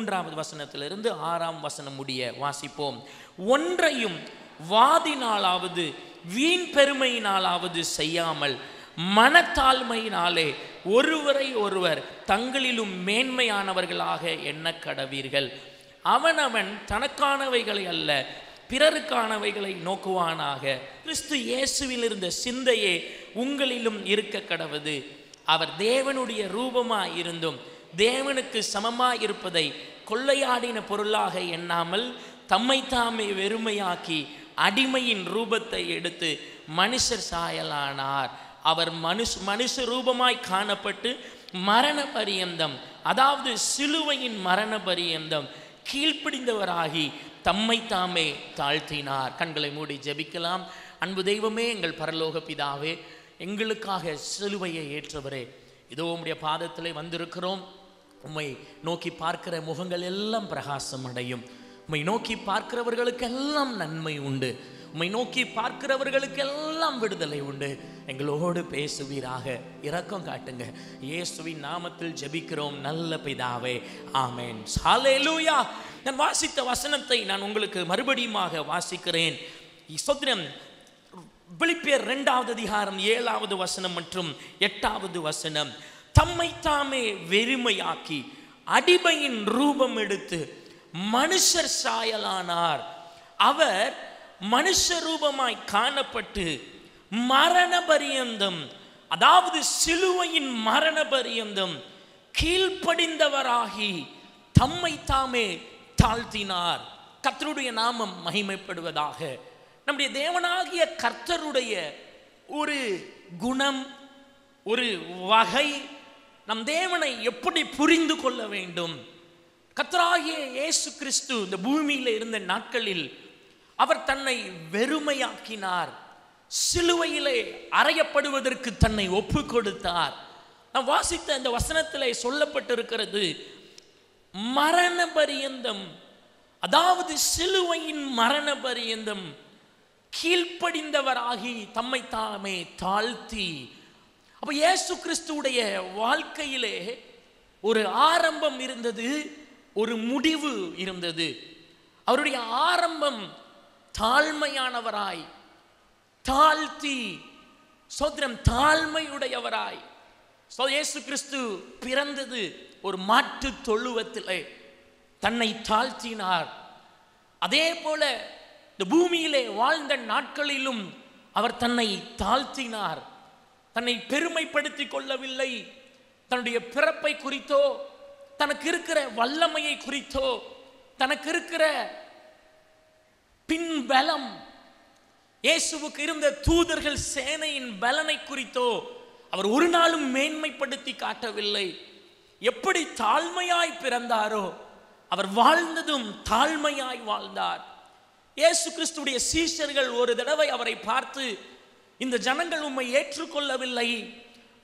3வது வசனத்திலிருந்து 6ஆம் வசனம் முடிய வாசிப்போம். ஒன்றையும் வாதினாலாவது வீண் பெருமையினாலாவது செய்யாமல் மனத்தாழ்மையினாலே ஒருவரை ஒருவர் தங்களிலும் மேன்மையானவர்களாக எண்ண கடவீர்கள். அவனவன் தனக்கானவைகளை அல்ல பிறருக்கானவைகளை நோக்குவானாக. கிறிஸ்து இயேசுவில் இருந்த சிந்தையே உங்களிலும் இருக்க கடவது. அவர் தேவனுடைய ரூபமாய் இருந்தும் தேவனுக்கு சமமாய் இருப்பதை கொள்ளையாடின பொருளாக எண்ணாமல் தம்மை தாமே வெறுமையாக்கி அடிமையின் ரூபத்தை எடுத்து மனுஷர் சாயலானார். அவர் மனுஷ ரூபமாய் காணப்பட்டு மரண பரியந்தம், அதாவது சிலுவையின் மரண பரியந்தம் கீழ்ப்பிடிந்தவராகி தம்மை தாமே தாழ்த்தினார். கண்களை மூடி ஜெபிக்கலாம். அன்பு தெய்வமே, எங்கள் பரலோக பிதாவே, எங்களுக்காக சிலுவையை ஏற்றவரே, இதோ உம்முடைய பாதத்திலே வந்திருக்கிறோம். உம்மை நோக்கி பார்க்கிற முகங்கள் எல்லாம் பிரகாசம் அடையும். உம்மை நோக்கி பார்க்கிறவர்களுக்கெல்லாம் நன்மை உண்டு. உம்மை நோக்கி பார்க்கிறவர்களுக்கெல்லாம் விடுதலை உண்டு. எங்களோடு பேசுவீராக. இரக்கம் காட்டுங்க. இயேசுவின் நாமத்தில் ஜெபிக்கிறோம் நல்ல பிதாவே, ஆமென். ஹல்லேலூயா. நான் வாசித்த வசனத்தை நான் உங்களுக்கு மறுபடியுமாக வாசிக்கிறேன். ஸ்தோத்திரம். பிலிப்பியர் 2வது அதிகாரம் 7வது வசனம் மற்றும் 8வது வசனம். தம்மை தாமே வெறுமையாக்கி அடிமையின் ரூபம் எடுத்து மனுஷர் சாயலானார். அவர் மனுஷ ரூபமாய் காணப்பட்டு மரண பரியந்தம், அதாவது சிலுவையின் மரண பரியந்தம் கீழ்ப்படிந்தவராகி தம்மை தாமே தாழ்த்தினார். கர்த்தருடைய நாமம் மகிமைப்படுவதாக. நம்முடைய தேவனாகிய கர்த்தருடைய ஒரு குணம், ஒரு வகை, நம் தேவனை எப்படி புரிந்து கொள்ள வேண்டும். கர்த்தராகிய இயேசு கிறிஸ்து இந்த பூமியில் இருந்த நாட்களில் அவர் தன்னை வெறுமையாக்கினார். சிலுவையிலே அறையப்படுவதற்கு தன்னை ஒப்பு கொடுத்தார். நாம் வாசித்த இந்த வசனத்திலே சொல்லப்பட்டிருக்கிறது, மரண பரியந்தம், அதாவது சிலுவையின் மரண பரியந்தம் கீழ்ப்படிந்தவராகி தம்மை தாமே தாழ்த்தி. அப்ப இயேசு கிறிஸ்துவுடைய வாழ்க்கையிலே ஒரு ஆரம்பம் இருந்தது, ஒரு முடிவு இருந்தது. அவருடைய ஆரம்பம் தாழ்மையானவராய், தாழ்த்தி, சோதரம் தாழ்மையுடையவராய். இயேசு கிறிஸ்து பிறந்தது ஒரு மாட்டு தொழுவத்திலே, தன்னை தாழ்த்தினார். அதே போல இந்த பூமியிலே வாழ்ந்த நாட்களிலும் அவர் தன்னை தாழ்த்தினார். தன்னை பெருமைப்படுத்திக் கொள்ளவில்லை. தன்னுடைய பிறப்பை குறித்தோ, தனக்கு இருக்கிற வல்லமையை குறித்தோ, தனக்கு இருக்கிற பின்பலம், இயேசுவுக்கு இருந்த தூதர்கள் சேனையின் பலனை குறித்தோ அவர் ஒரு நாளும் மேன்மைப்படுத்தி காட்டவில்லை. எப்படி தாழ்மையாய் பிறந்தாரோ அவர் வாழ்ந்ததும் தாழ்மையாய் வாழ்ந்தார். இயேசு கிறிஸ்துடைய சீஷர்கள் ஒரு தடவை அவரை பார்த்து, இந்த ஜனங்கள் உம்மை ஏற்றுக்கொள்ளவில்லை,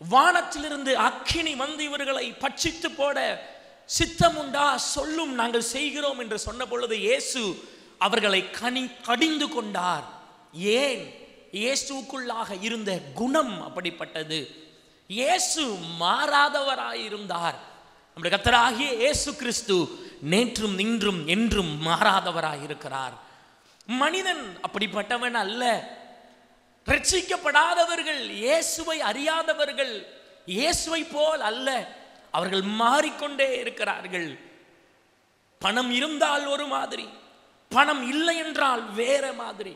வானத்திலிருந்து அக்கினி வந்து இவர்களை பட்சித்து போட சித்தம் உண்டா சொல்லும், நாங்கள் செய்கிறோம் என்று சொன்ன பொழுது இயேசு அவர்களை கடிந்து கொண்டார். ஏன்? இயேசுக்குள்ளாக இருந்த குணம் அப்படிப்பட்டது. இயேசு மாறாதவராயிருந்தார். நம்முடைய கர்த்தராகிய இயேசு கிறிஸ்து நேற்றும் இன்றும் என்றும் மாறாதவராயிருக்கிறார். மனிதன் அப்படிப்பட்டவன் அல்ல. ரட்சிக்கப்படாதவர்கள், இயேசுவை அறியாதவர்கள் இயேசுவை போல் அல்ல. அவர்கள் மாறிக்கொண்டே இருக்கிறார்கள். பணம் இருந்தால் ஒரு மாதிரி, பணம் இல்லை என்றால் வேற மாதிரி.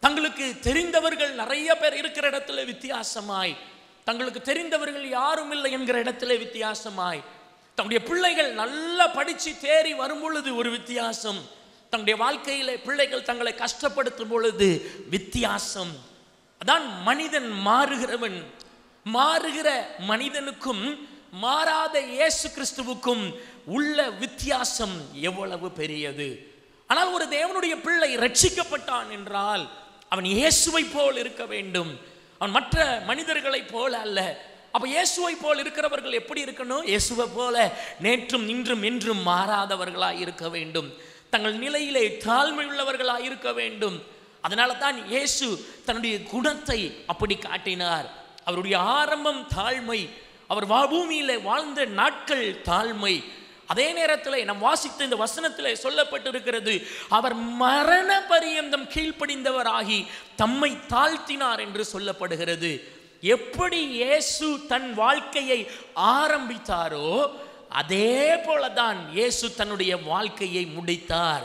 தங்களுக்கு தெரிந்தவர்கள் நிறைய பேர் இருக்கிற இடத்துல வித்தியாசமாய், தங்களுக்கு தெரிந்தவர்கள் யாரும் இல்லை என்கிற இடத்துல வித்தியாசமாய், தங்களுடைய பிள்ளைகள் நல்லா படிச்சு தேறி வரும் பொழுது ஒரு வித்தியாசம், தங்களுடைய வாழ்க்கையில பிள்ளைகள் தங்களை கஷ்டப்படுத்தும் பொழுது வித்தியாசம். அதான் மனிதன் மாறுகிறவன். மாறுகிற மனிதனுக்கும் மாறாத இயேசு கிறிஸ்துவுக்கும் உள்ள வித்தியாசம் எவ்வளவு பெரியது. ஆனால் ஒரு தேவனுடைய பிள்ளை ரட்சிக்கப்பட்டான் என்றால் அவன் இயேசுவை போல் இருக்க வேண்டும். அவன் மற்ற மனிதர்களை போல அல்ல. அப்ப இயேசுவை போல் இருக்கிறவர்கள் எப்படி இருக்கணும்? இயேசுவை போல நேற்றும் இன்றும் என்றும் மாறாதவர்களாய் இருக்க வேண்டும். தங்கள் நிலையிலே தாழ்மை உள்ளவர்களாய் இருக்க வேண்டும். அதனால தான் இயேசு தன்னுடைய குணத்தை அப்படி காட்டினார். அவருடைய ஆரம்பம் தாழ்மை. அவர் பூமியிலே வாழ்ந்த நாட்கள் தாழ்மை. அதே நேரத்தில் நாம் வாசித்த இந்த வசனத்தில் சொல்லப்பட்டிருக்கிறது, அவர் மரண பரியந்தம் கீழ்ப்படிந்தவராகி தம்மை தாழ்த்தினார் என்று சொல்லப்படுகிறது. எப்படி இயேசு தன் வாழ்க்கையை ஆரம்பித்தாரோ அதே போலதான் இயேசு தன்னுடைய வாழ்க்கையை முடித்தார்.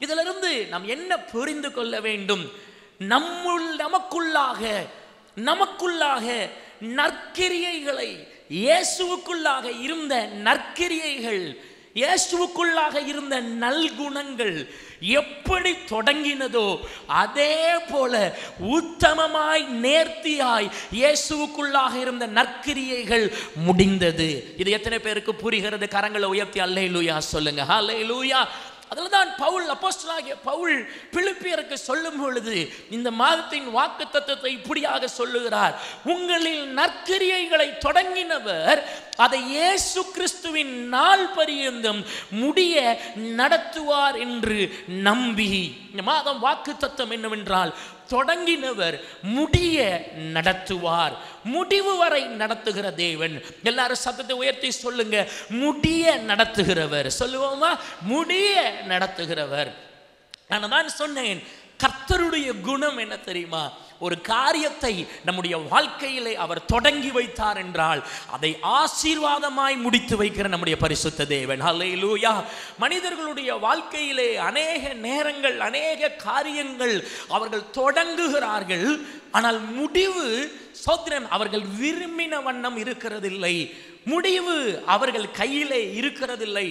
இதிலிருந்து நாம் என்ன புரிந்து கொள்ள வேண்டும்? நமக்குள்ளாக நற்கிரியைகளை, இயேசுவுக்குள்ளாக இருந்த நற்கிரியைகள், இயேசுவுக்குள்ளாக இருந்த நல்குணங்கள் எப்படி தொடங்கினதோ அதே போல உத்தமமாய் நேர்த்தியாய் இயேசுவுக்குள்ளாக இருந்த நற்கிரியைகள் முடிந்தது. இது எத்தனை பேருக்கு புரிகிறது? கரங்களை உயர்த்தி அல்லேலூயா சொல்லுங்க. ஹல்லேலூயா. அதில் தான் அப்போஸ்தலனாகிய பவுல் பிலிப்பியருக்கு சொல்லும் பொழுது இந்த மாதத்தின் வாக்குத்தத்தத்தை இப்படியாக சொல்லுகிறார், உங்களில் நற்கிரியைகளை தொடங்கினவர் அதை இயேசு கிறிஸ்துவின் நாள் பரியந்தம் முடிய நடத்துவார் என்று நம்பி. இந்த மாதம் வாக்குத்தத்தம் என்னவென்றால், தொடங்கினவர் முடிய நடத்துவார். முடிவு வரை நடத்துகிற தேவன். எல்லாரும் சத்தத்தை உயர்த்தி சொல்லுங்க, முடிய நடத்துகிறவர். சொல்லுவோமா? முடிய நடத்துகிறவர். நான் தான் சொன்னேன், கர்த்தருடைய குணம் என்ன தெரியுமா? ஒரு காரியத்தை நம்முடைய வாழ்க்கையிலே அவர் தொடங்கி வைத்தார் என்றால் அதை ஆசீர்வாதமாய் முடித்து வைக்கிற நம்முடைய பரிசுத்த தேவன். ஹல்லேலூயா. மனிதர்களுடைய வாழ்க்கையிலே அநேக நேரங்கள், அநேக காரியங்கள் அவர்கள் தொடங்குகிறார்கள், ஆனால் முடிவு சோத்திரம் அவர்கள் விரும்பின வண்ணம் இருக்கிறதில்லை. முடிவு அவர்கள் கையிலே இருக்கிறதில்லை.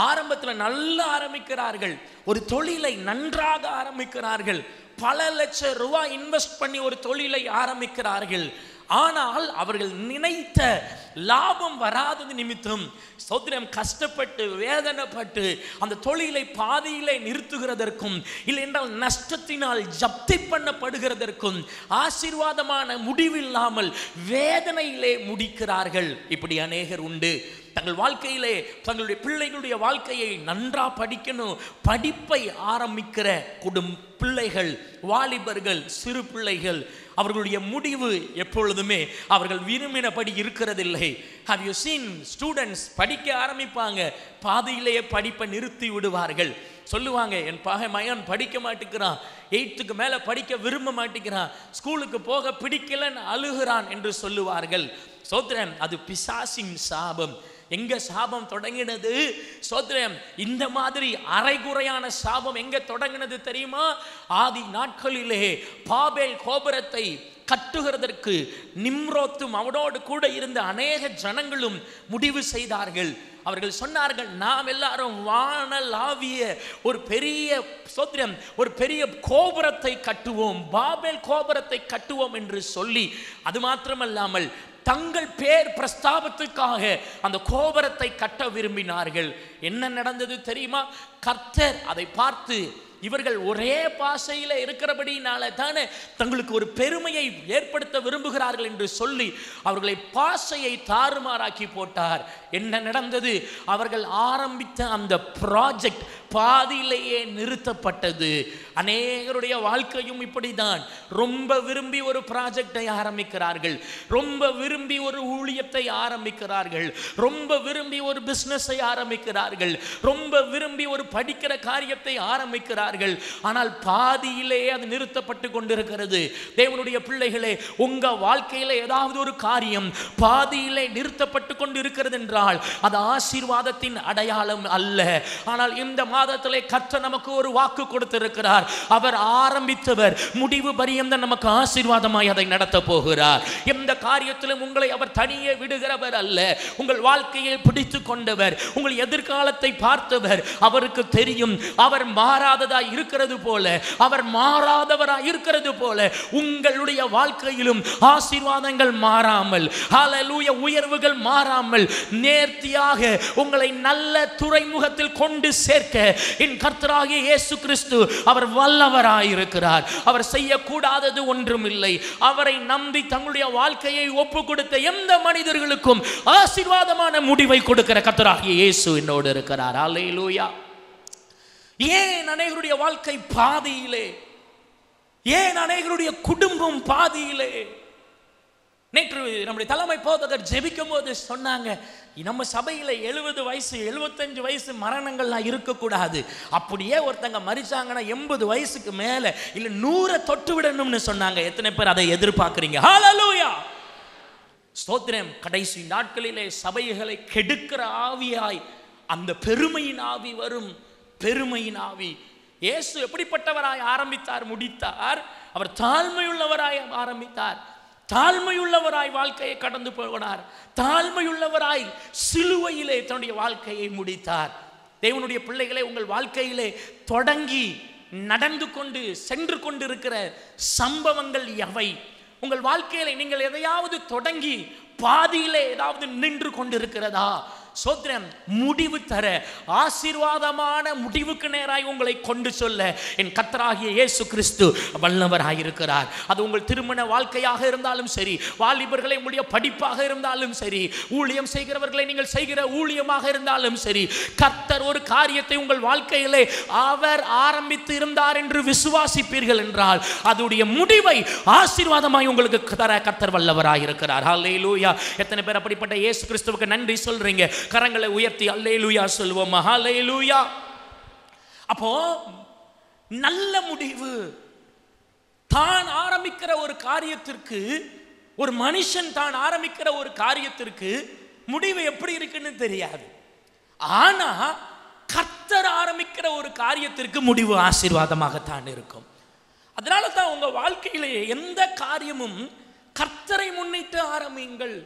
ஆரம்பத்தில் நல்லா ஆரம்பிக்கிறார்கள், ஒரு தொழிலை நன்றாக ஆரம்பிக்கிறார்கள், பல லட்சம் ரூபாய் இன்வெஸ்ட் பண்ணி ஒரு தொழிலை ஆரம்பிக்கிறார்கள். ஆனால் அவர்கள் நினைத்த லாபம் வராதது நிமித்தம் சோதரம் கஷ்டப்பட்டு வேதனைப்பட்டு அந்த தொழிலை பாதியிலே நிறுத்துகிறதற்கும், இல்லை என்றால் நஷ்டத்தினால் ஜப்தி பண்ணப்படுகிறதற்கும் ஆசீர்வாதமான முடிவில்லாமல் வேதனையிலே முடிக்கிறார்கள். இப்படி அநேகர் உண்டு. தங்கள் வாழ்க்கையிலே தங்களுடைய பிள்ளைகளுடைய வாழ்க்கையை நன்றா படிக்கணும், படிப்பை ஆரம்பிக்கிற பிள்ளைகள், வாலிபர்கள், சிறு பிள்ளைகள், அவர்களுடைய முடிவு எப்பொழுதுமே அவர்கள் விரும்பினபடி இருக்கிறதில்லை. Have you seen students படிக்க ஆரம்பிப்பாங்க, பாதியிலேயே படிப்பை நிறுத்தி விடுவார்கள். சொல்லுவாங்க, என் மகன் படிக்க மாட்டேங்கிறான், 8th மேலே படிக்க விரும்ப மாட்டேங்கிறான், ஸ்கூலுக்கு போக பிடிக்கலன்னு அழுகிறான் என்று சொல்லுவார்கள். சோத்ரன், அது பிசாசின் சாபம். எங்க சாபம் தொடங்கினது? சோத்ரம், இந்த மாதிரி அரைகுறையான சாபம் எங்க தொடங்கினது தெரியுமா? ஆதி நாட்களிலே பாபேல் கோபுரத்தை கட்டுகிறதற்கு நிம்ரோத்தும் அவனோடு கூட இருந்த அநேக ஜனங்களும் முடிவு செய்தார்கள். அவர்கள் சொன்னார்கள், நாம் எல்லாரும் வானலாவிய ஒரு பெரிய சோத்ரம், ஒரு பெரிய கோபுரத்தை கட்டுவோம், பாபேல் கோபுரத்தை கட்டுவோம் என்று சொல்லி, அது மாத்திரமல்லாமல் தங்கள் பேர் பிரஸ்தாபத்துக்காக அந்த கோபுரத்தை கட்ட விரும்பினார்கள். என்ன நடந்தது தெரியுமா? கர்த்தர் அதை பார்த்து, இவர்கள் ஒரே பாஷையில இருக்கிறபடினால தானே தங்களுக்கு ஒரு பெருமையை ஏற்படுத்த விரும்புகிறார்கள் என்று சொல்லி அவர்களை பாஷையை தாறுமாறாக்கி போட்டார். என்ன நடந்தது? அவர்கள் ஆரம்பித்த அந்த ப்ராஜெக்ட் பாதியிலேயே நிறுத்தப்பட்டது. அநேகருடைய வாழ்க்கையும் இப்படிதான். ரொம்ப விரும்பி ஒரு ப்ராஜெக்டை ஆரம்பிக்கிறார்கள், ரொம்ப விரும்பி ஒரு ஊழியத்தை ஆரம்பிக்கிறார்கள், ரொம்ப விரும்பி ஒரு பிசினஸை ஆரம்பிக்கிறார்கள், ரொம்ப விரும்பி ஒரு படிக்கிற காரியத்தை ஆரம்பிக்கிறார்கள். ஆனால் பாதியிலே அது நிறுத்தப்பட்டு கொண்டிருக்கிறது. தேவனுடைய பிள்ளைகளே, உங்க வாழ்க்கையில ஏதாவது ஒரு காரியம் பாதியிலே நிறுத்தப்பட்டு கொண்டிருக்கிறது என்றால் அது ஆசீர்வாதத்தின் அடையாளம் அல்ல. ஆனால் இந்த மாதத்திலே கர்த்தர் நமக்கு ஒரு வாக்கு கொடுத்திருக்கிறார். அவர் ஆரம்பித்தவர் முடிவு பரியந்தம் நமக்கு ஆசீர்வாதமாய் அதை நடத்த போகிறார். எந்த காரியத்திலும் உங்களை அவர் தனியே விடுகிறவர் அல்ல. உங்கள் வாழ்க்கையை பிடித்து கொண்டவர், உங்கள் எதிர்காலத்தை பார்த்தவர். அவருக்கு தெரியும், அவர் மாறாததாய் இருக்கிறது போல, அவர் மாறாதவராய் இருக்கிறது போல உங்களுடைய வாழ்க்கையிலும் ஆசீர்வாதங்கள் மாறாமல், ஹல்லேலூயா, உயர்வுகள் மாறாமல் நேர்த்தியாக உங்களை நல்ல துறைமுகத்தில் கொண்டு சேர்க்க என் கர்த்தராகிய இயேசு கிறிஸ்து அவர் வல்லவராயிருக்கிறார். அவர் செய்யக்கூடாதது ஒன்றுமில்லை. அவரை நம்பி தங்களுடைய வாழ்க்கையை ஒப்பு கொடுத்த எந்த மனிதர்களுக்கும் ஆசீர்வாதமான முடிவை கொடுக்கிற கர்த்தராகிய இயேசு என்னோடு இருக்கிறார். அல்லேலூயா. ஏன் அநேகருடைய வாழ்க்கை பாதியிலே? ஏன் அநேகருடைய குடும்பம் பாதியிலே? நேற்று நம்முடைய தலைமை போதகர் ஜெபிக்கும் போது சொன்னாங்க, நம்ம சபையில் 70 வயசு 75 வயசு மரணங்கள்லாம் இருக்கக்கூடாது. அப்படியே ஒருத்தங்க மரிச்சாங்கன்னா 80 வயசுக்கு மேலே இல்லை 100 தொட்டு விடணும்னு சொன்னாங்க. எத்தனை பேர் அதை எதிர்பார்க்குறீங்க? ஹல்லேலூயா, ஸ்தோத்திரம். கடைசி நாட்களிலே சபைகளை கெடுக்கிற ஆவியாய் அந்த பெருமையின் ஆவி வரும். பெருமையின் ஆவி. இயேசு எப்படிப்பட்டவராய் ஆரம்பித்தார், முடித்தார்? அவர் தாழ்மையுள்ளவராய் ஆரம்பித்தார். தாழ்மையுள்ளவராய் வாழ்க்கையை கடந்து போனார். தாழ்மையுள்ளவராய் சிலுவையிலே தன்னுடைய வாழ்க்கையை முடித்தார். தேவனுடைய பிள்ளைகளை, உங்கள் வாழ்க்கையிலே தொடங்கி நடந்து கொண்டு சென்று கொண்டிருக்கிற சம்பவங்கள் எவை? உங்கள் வாழ்க்கையில நீங்கள் எதையாவது தொடங்கி பாதியிலே ஏதாவது நின்று கொண்டிருக்கிறதா? சோத்திரம். முடிவு தர, ஆசீர்வாதமான முடிவுக்கு நேராய் உங்களை கொண்டு சொல்ல என் கர்த்தராகிய இயேசு கிறிஸ்து வல்லவராயிருக்கிறார். அது உங்கள் திருமண வாழ்க்கையாக இருந்தாலும் சரி, வாலிபர்களை உங்களுடைய படிப்பாக இருந்தாலும் சரி, ஊழியம் செய்கிறவர்களை நீங்கள் செய்கிற ஊழியமாக இருந்தாலும் சரி, கர்த்தர் ஒரு காரியத்தை உங்கள் வாழ்க்கையிலே அவர் ஆரம்பித்து இருந்தார் என்று விசுவாசிப்பீர்கள் என்றால் அதனுடைய முடிவை ஆசீர்வாதமாய் உங்களுக்கு தர கர்த்தர் வல்லவராயிருக்கிறார். ஹல்லேலூயா. எத்தனை பேர் அப்படிப்பட்ட இயேசு கிறிஸ்துவுக்கு நன்றி சொல்றீங்க? கரங்களை உயர்த்தி அல்லேலூயா சொல்வோம். ஹல்லேலூயா. அப்போ நல்ல முடிவு. தான் ஆரம்பிக்கிற ஒரு காரியத்திற்கு, ஒரு மனுஷன் தான் ஆரம்பிக்கிற ஒரு காரியத்திற்கு முடிவு எப்படி இருக்குன்னு தெரியாது. ஆனா கர்த்தர் ஆரம்பிக்கிற ஒரு காரியத்திற்கு முடிவு ஆசீர்வாதமாகத்தான் இருக்கும். அதனால தான் உங்க வாழ்க்கையிலே எந்த காரியமும் கர்த்தரை முன்னிட்டு ஆரம்பியுங்கள்.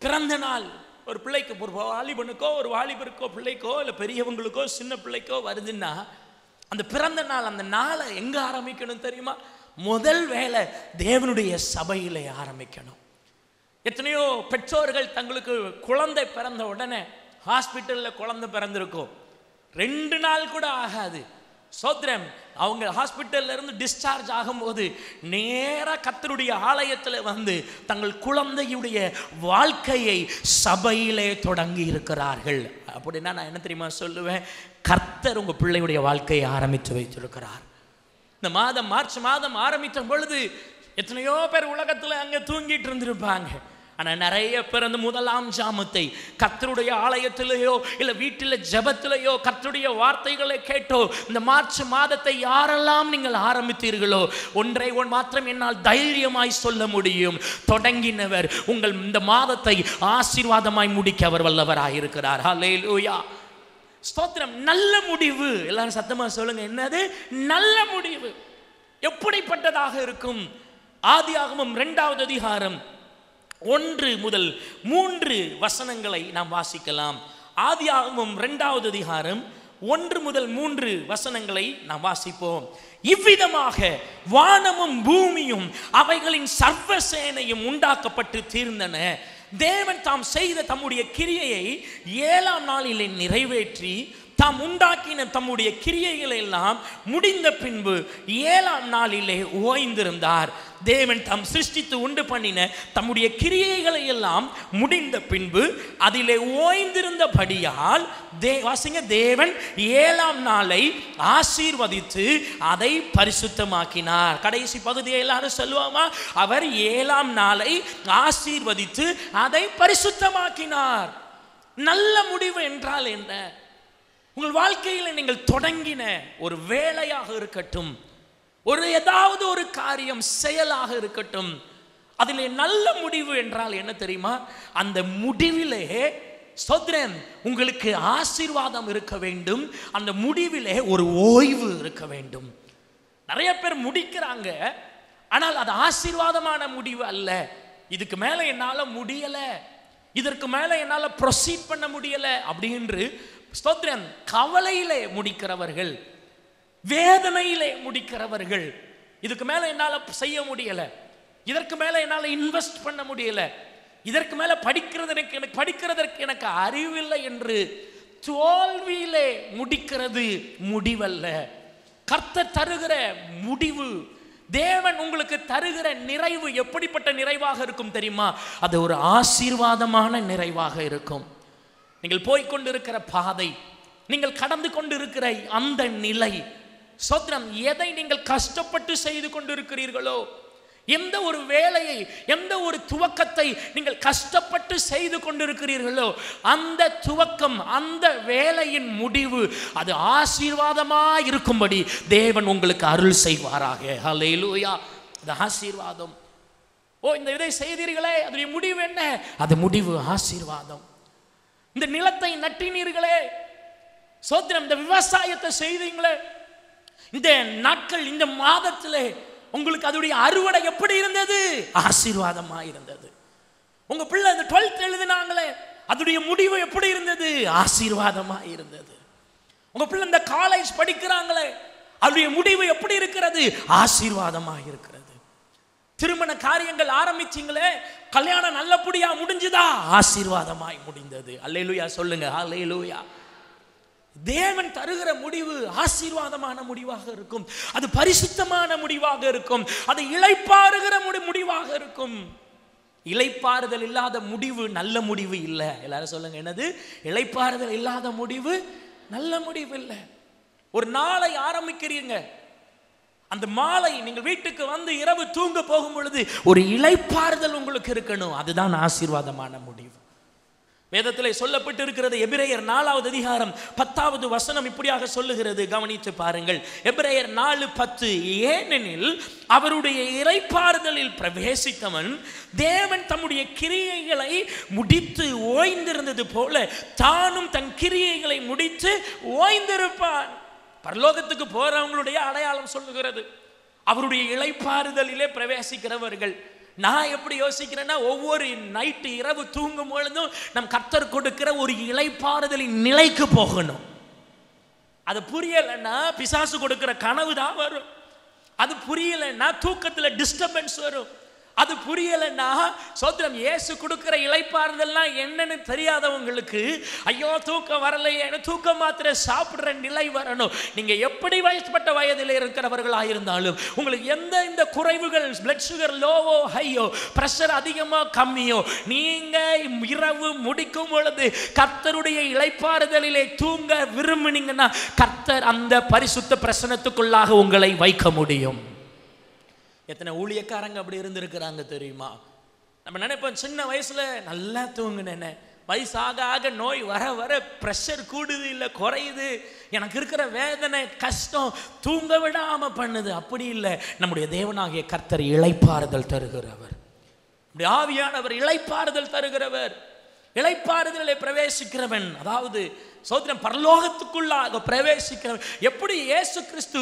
பிறந்த நாள் ஒரு பிள்ளைக்கு, ஒரு வாலிபனுக்கோ ஒரு வாலிபருக்கோ பிள்ளைக்கோ இல்லை பெரியவங்களுக்கோ சின்ன பிள்ளைக்கோ வருதுன்னா அந்த பிறந்த நாள், அந்த நாளை எங்கே ஆரம்பிக்கணும் தெரியுமா? முதல் வேலை தேவனுடைய சபையிலே ஆரம்பிக்கணும். எத்தனையோ பெற்றோர்கள் தங்களுக்கு குழந்தை பிறந்த உடனே ஹாஸ்பிட்டலில் குழந்தை பிறந்திருக்கும், 2 நாள் கூட ஆகாது. சோத்திரம். அவங்க ஹாஸ்பிட்டல்ல இருந்து டிஸ்சார்ஜ் ஆகும்போது நேராக கர்த்தருடைய ஆலயத்தில் வந்து தங்கள் குழந்தையுடைய வாழ்க்கையை சபையிலே தொடங்கி இருக்கிறார்கள். அப்படின்னா நான் என்ன தெரியுமா சொல்லுவேன்? கர்த்தர் உங்க பிள்ளையுடைய வாழ்க்கையை ஆரம்பித்து வைத்திருக்கிறார். இந்த மாதம் மார்ச் மாதம் ஆரம்பித்த பொழுது எத்தனையோ பேர் உலகத்தில் அங்கே தூங்கிட்டு இருந்திருப்பாங்க. ஆனால் நிறைய பேர் அந்த முதலாம் ஜாமத்தை கர்த்தருடைய ஆலயத்திலேயோ இல்லை வீட்டில் ஜெபத்திலேயோ கர்த்தருடைய வார்த்தைகளை கேட்டோ இந்த மார்ச் மாதத்தை யாரெல்லாம் நீங்கள் ஆரம்பித்தீர்களோ ஒன்றை மாத்திரம் என்னால் தைரியமாய் சொல்ல முடியும், தொடங்கினவர் உங்கள் இந்த மாதத்தை ஆசீர்வாதமாய் முடிக்க அவர் வல்லவராயிருக்கிறார். ஹல்லேலூயா, ஸ்தோத்திரம். நல்ல முடிவு. எல்லாரும் சத்தமா சொல்லுங்க, என்னது நல்ல முடிவு? எப்படிப்பட்டதாக இருக்கும்? ஆதியாகமம் 2வது அதிகாரம் 1 முதல் 3 வசனங்களை நாம் வாசிக்கலாம். ஆதியாகமம் 2வது அதிகாரம் 1 முதல் 3 வசனங்களை நாம் வாசிப்போம். இவ்விதமாக வானமும் பூமியும் அவைகளின் சர்வசேனையும் உண்டாக்கப்பட்டு தீர்ந்தன. தேவன் தாம் செய்த தம்முடைய கிரியையை 7ஆம் நாளிலே நிறைவேற்றி தாம் உண்டாக்கின தம்முடைய கிரியைகளை எல்லாம் முடிந்த பின்பு 7ஆம் நாளிலே ஓய்ந்திருந்தார். தேவன் தாம் சிருஷ்டித்து உண்டு பண்ணின தம்முடைய கிரியைகளை எல்லாம் முடிந்த பின்பு அதிலே ஓய்ந்திருந்தபடியால் வாசிங்க, தேவன் 7ஆம் நாளை ஆசீர்வதித்து அதை பரிசுத்தமாக்கினார். கடைசி பகுதியை எல்லாரும் சொல்லுவாமா? அவர் 7ஆம் நாளை ஆசீர்வதித்து அதை பரிசுத்தமாக்கினார். நல்ல முடிவு என்றால் என்ன? உங்கள் வாழ்க்கையில் நீங்கள் தொடங்கின ஒரு வேலையாக இருக்கட்டும், ஒரு ஏதாவது ஒரு காரியம் செயலாக இருக்கட்டும், அதிலே நல்ல முடிவு என்றால் என்ன தெரியுமா? அந்த முடிவிலே ஸ்தோத்திரம் உங்களுக்கு ஆசீர்வாதம் இருக்க வேண்டும். அந்த முடிவிலே ஒரு ஓய்வு இருக்க வேண்டும். நிறைய பேர் முடிக்கிறாங்க, ஆனால் அது ஆசீர்வாதமான முடிவு அல்ல. இதுக்கு மேலே என்னால் முடியலை, இதற்கு மேலே என்னால் ப்ரொசீட் பண்ண முடியலை அப்படின்னு ஸ்தோத்திரம் கவலையிலே முடிக்கிறவர்கள், வேதனையிலே முடிக்கிறவர்கள், இதுக்கு மேலே என்னால் செய்ய முடியலை, இதற்கு மேலே என்னால் இன்வெஸ்ட் பண்ண முடியலை, இதற்கு மேலே படிக்கிறதற்கு எனக்கு அறிவில்லை என்று தோல்வியிலே முடிக்கிறது முடிவல்ல. கர்த்தர் தருகிற முடிவு, தேவன் உங்களுக்கு தருகிற நிறைவு எப்படிப்பட்ட நிறைவாக இருக்கும் தெரியுமா? அது ஒரு ஆசீர்வாதமான நிறைவாக இருக்கும். நீங்கள் போய்கொண்டிருக்கிற பாதை, நீங்கள் கடந்து கொண்டிருக்கிற அந்த நிலை, சோத்திரம் எதை நீங்கள் கஷ்டப்பட்டு செய்து கொண்டிருக்கிறீர்களோ, எந்த ஒரு வேலையை, எந்த ஒரு துவக்கத்தை நீங்கள் கஷ்டப்பட்டு செய்து கொண்டிருக்கிறீர்களோ அந்த துவக்கம், அந்த வேலையின் முடிவு அது ஆசீர்வாதமாய் இருக்கும்படி தேவன் உங்களுக்கு அருள் செய்வாராக. ஹல்லேலூயா. அது ஆசீர்வாதம். இந்த இதை செய்தீர்களே, அதனுடைய முடிவு என்ன? அது முடிவு ஆசீர்வாதம். இந்த நிலத்தை நட்டினீர்களே, சோத்திரம், இந்த விவசாயத்தை செய்தீங்களே, இந்த நாட்கள், இந்த மாதத்திலே உங்களுக்கு அதோடைய அறுவடை எப்படி இருந்தது? ஆசீர்வாதமா இருந்தது. உங்க பிள்ளை இந்த 12th எழுதினாங்களே, அதோடைய முடிவு எப்படி இருந்தது? ஆசீர்வாதமா இருந்தது. உங்க பிள்ளை இந்த காலேஜ் படிக்கிறாங்களே, அதோடைய முடிவு எப்படி இருக்கிறது? ஆசீர்வாதமா இருக்கிறது. திருமண காரியங்கள் ஆரம்பிச்சீங்களே, கல்யாணம் நல்லபடியா முடிஞ்சுதா? ஆசீர்வாதமாய் முடிந்தது. அல்லேலூயா சொல்லுங்க. அல்லேலூயா. தேவன் தருகிற முடிவு ஆசீர்வாதமான முடிவாக இருக்கும். அது பரிசுத்தமான முடிவாக இருக்கும். அது இளைப்பாறுகிற முடிவாக இருக்கும். இளைப்பாறுதல் இல்லாத முடிவு நல்ல முடிவு இல்லை. எல்லாரும் சொல்லுங்க, என்னது? இளைப்பாறுதல் இல்லாத முடிவு நல்ல முடிவு இல்லை. ஒரு நாளை ஆரம்பிக்கிறீங்க, அந்த மாலை நீங்கள் வீட்டுக்கு வந்து இரவு தூங்க போகும் பொழுது ஒரு இளைப்பாறுதல் உங்களுக்கு இருக்கணும். அதுதான் ஆசீர்வாதமான முடிவு. வேதத்திலே சொல்லப்பட்டு இருக்கிறது. எபிரேயர் 4வது அதிகாரம் 10வது வசனம் இப்படியாக சொல்லுகிறது, கவனித்து பாருங்கள். எபிரேயர் 4:10, ஏனெனில் அவருடைய இளைப்பாறுதலில் பிரவேசித்தவன் தேவன் தம்முடைய கிரியைகளை முடித்து ஓய்ந்திருந்தது போல தானும் தன் கிரியைகளை முடித்து ஓய்ந்திருப்பான். பரலோகத்துக்கு போறவங்களுடைய அடையாளம் சொல்லுகிறது அவருடைய இளைப்பாறுதலிலே பிரவேசிக்கிறவர்கள். நான் எப்படி யோசிக்கிறேன்னா, ஒவ்வொரு நைட்டு இரவு தூங்கும் பொழுதும் நம் கர்த்தர் கொடுக்கிற ஒரு இளைப்பாறுதலின் நிலைக்கு போகணும். அது புரியலைன்னா பிசாசு கொடுக்கிற கனவு தான் வரும். அது புரியலைன்னா தூக்கத்தில் டிஸ்டர்பன்ஸ் வரும். அது புரியலைன்னா சோத்திரம், இயேசு கொடுக்கிற இளைப்பாறுதல்லாம் என்னன்னு தெரியாதவங்களுக்கு ஐயோ தூக்கம் வரலையேன்னு தூக்க மாத்திரை சாப்பிடுற நிலை வரணும். நீங்க எப்படி வயசுப்பட்ட வயதில் இருக்கிறவர்களாக இருந்தாலும், உங்களுக்கு எந்த இந்த குறைவுகள், பிளட் சுகர் லோவோ ஹையோ, பிரஷர் அதிகமோ கம்மியோ, நீங்க இரவு முடிக்கும் பொழுது கர்த்தருடைய இளைப்பாறுதலிலே தூங்க விரும்பினீங்கன்னா கர்த்தர் அந்த பரிசுத்த பிரசனத்துக்குள்ளாக உங்களை வைக்க முடியும். எத்தனை ஊழியக்காரங்க அப்படி இருந்திருக்கிறாங்க தெரியுமா? நம்ம நினைப்போம் சின்ன வயசுல நல்லா தூங்குனேன்னு, வயசாக ஆக நோய் வர வர ப்ரெஷர் கூடுது இல்லை குறையுது, எனக்கு இருக்கிற வேதனை கஷ்டம் தூங்க விடாம பண்ணுது. அப்படி இல்லை. நம்முடைய தேவனாகிய கர்த்தர் இளைப்பாறுதல் தருகிறவர். நம்முடைய ஆவியானவர் இளைப்பாறுதல் தருகிறவர். இளைப்பாறுதலை பிரவேசிக்கிறவன், அதாவது சோதரன் பரலோகத்துக்குள்ளாக பிரவேசிக்கிறவன். எப்படி இயேசு கிறிஸ்து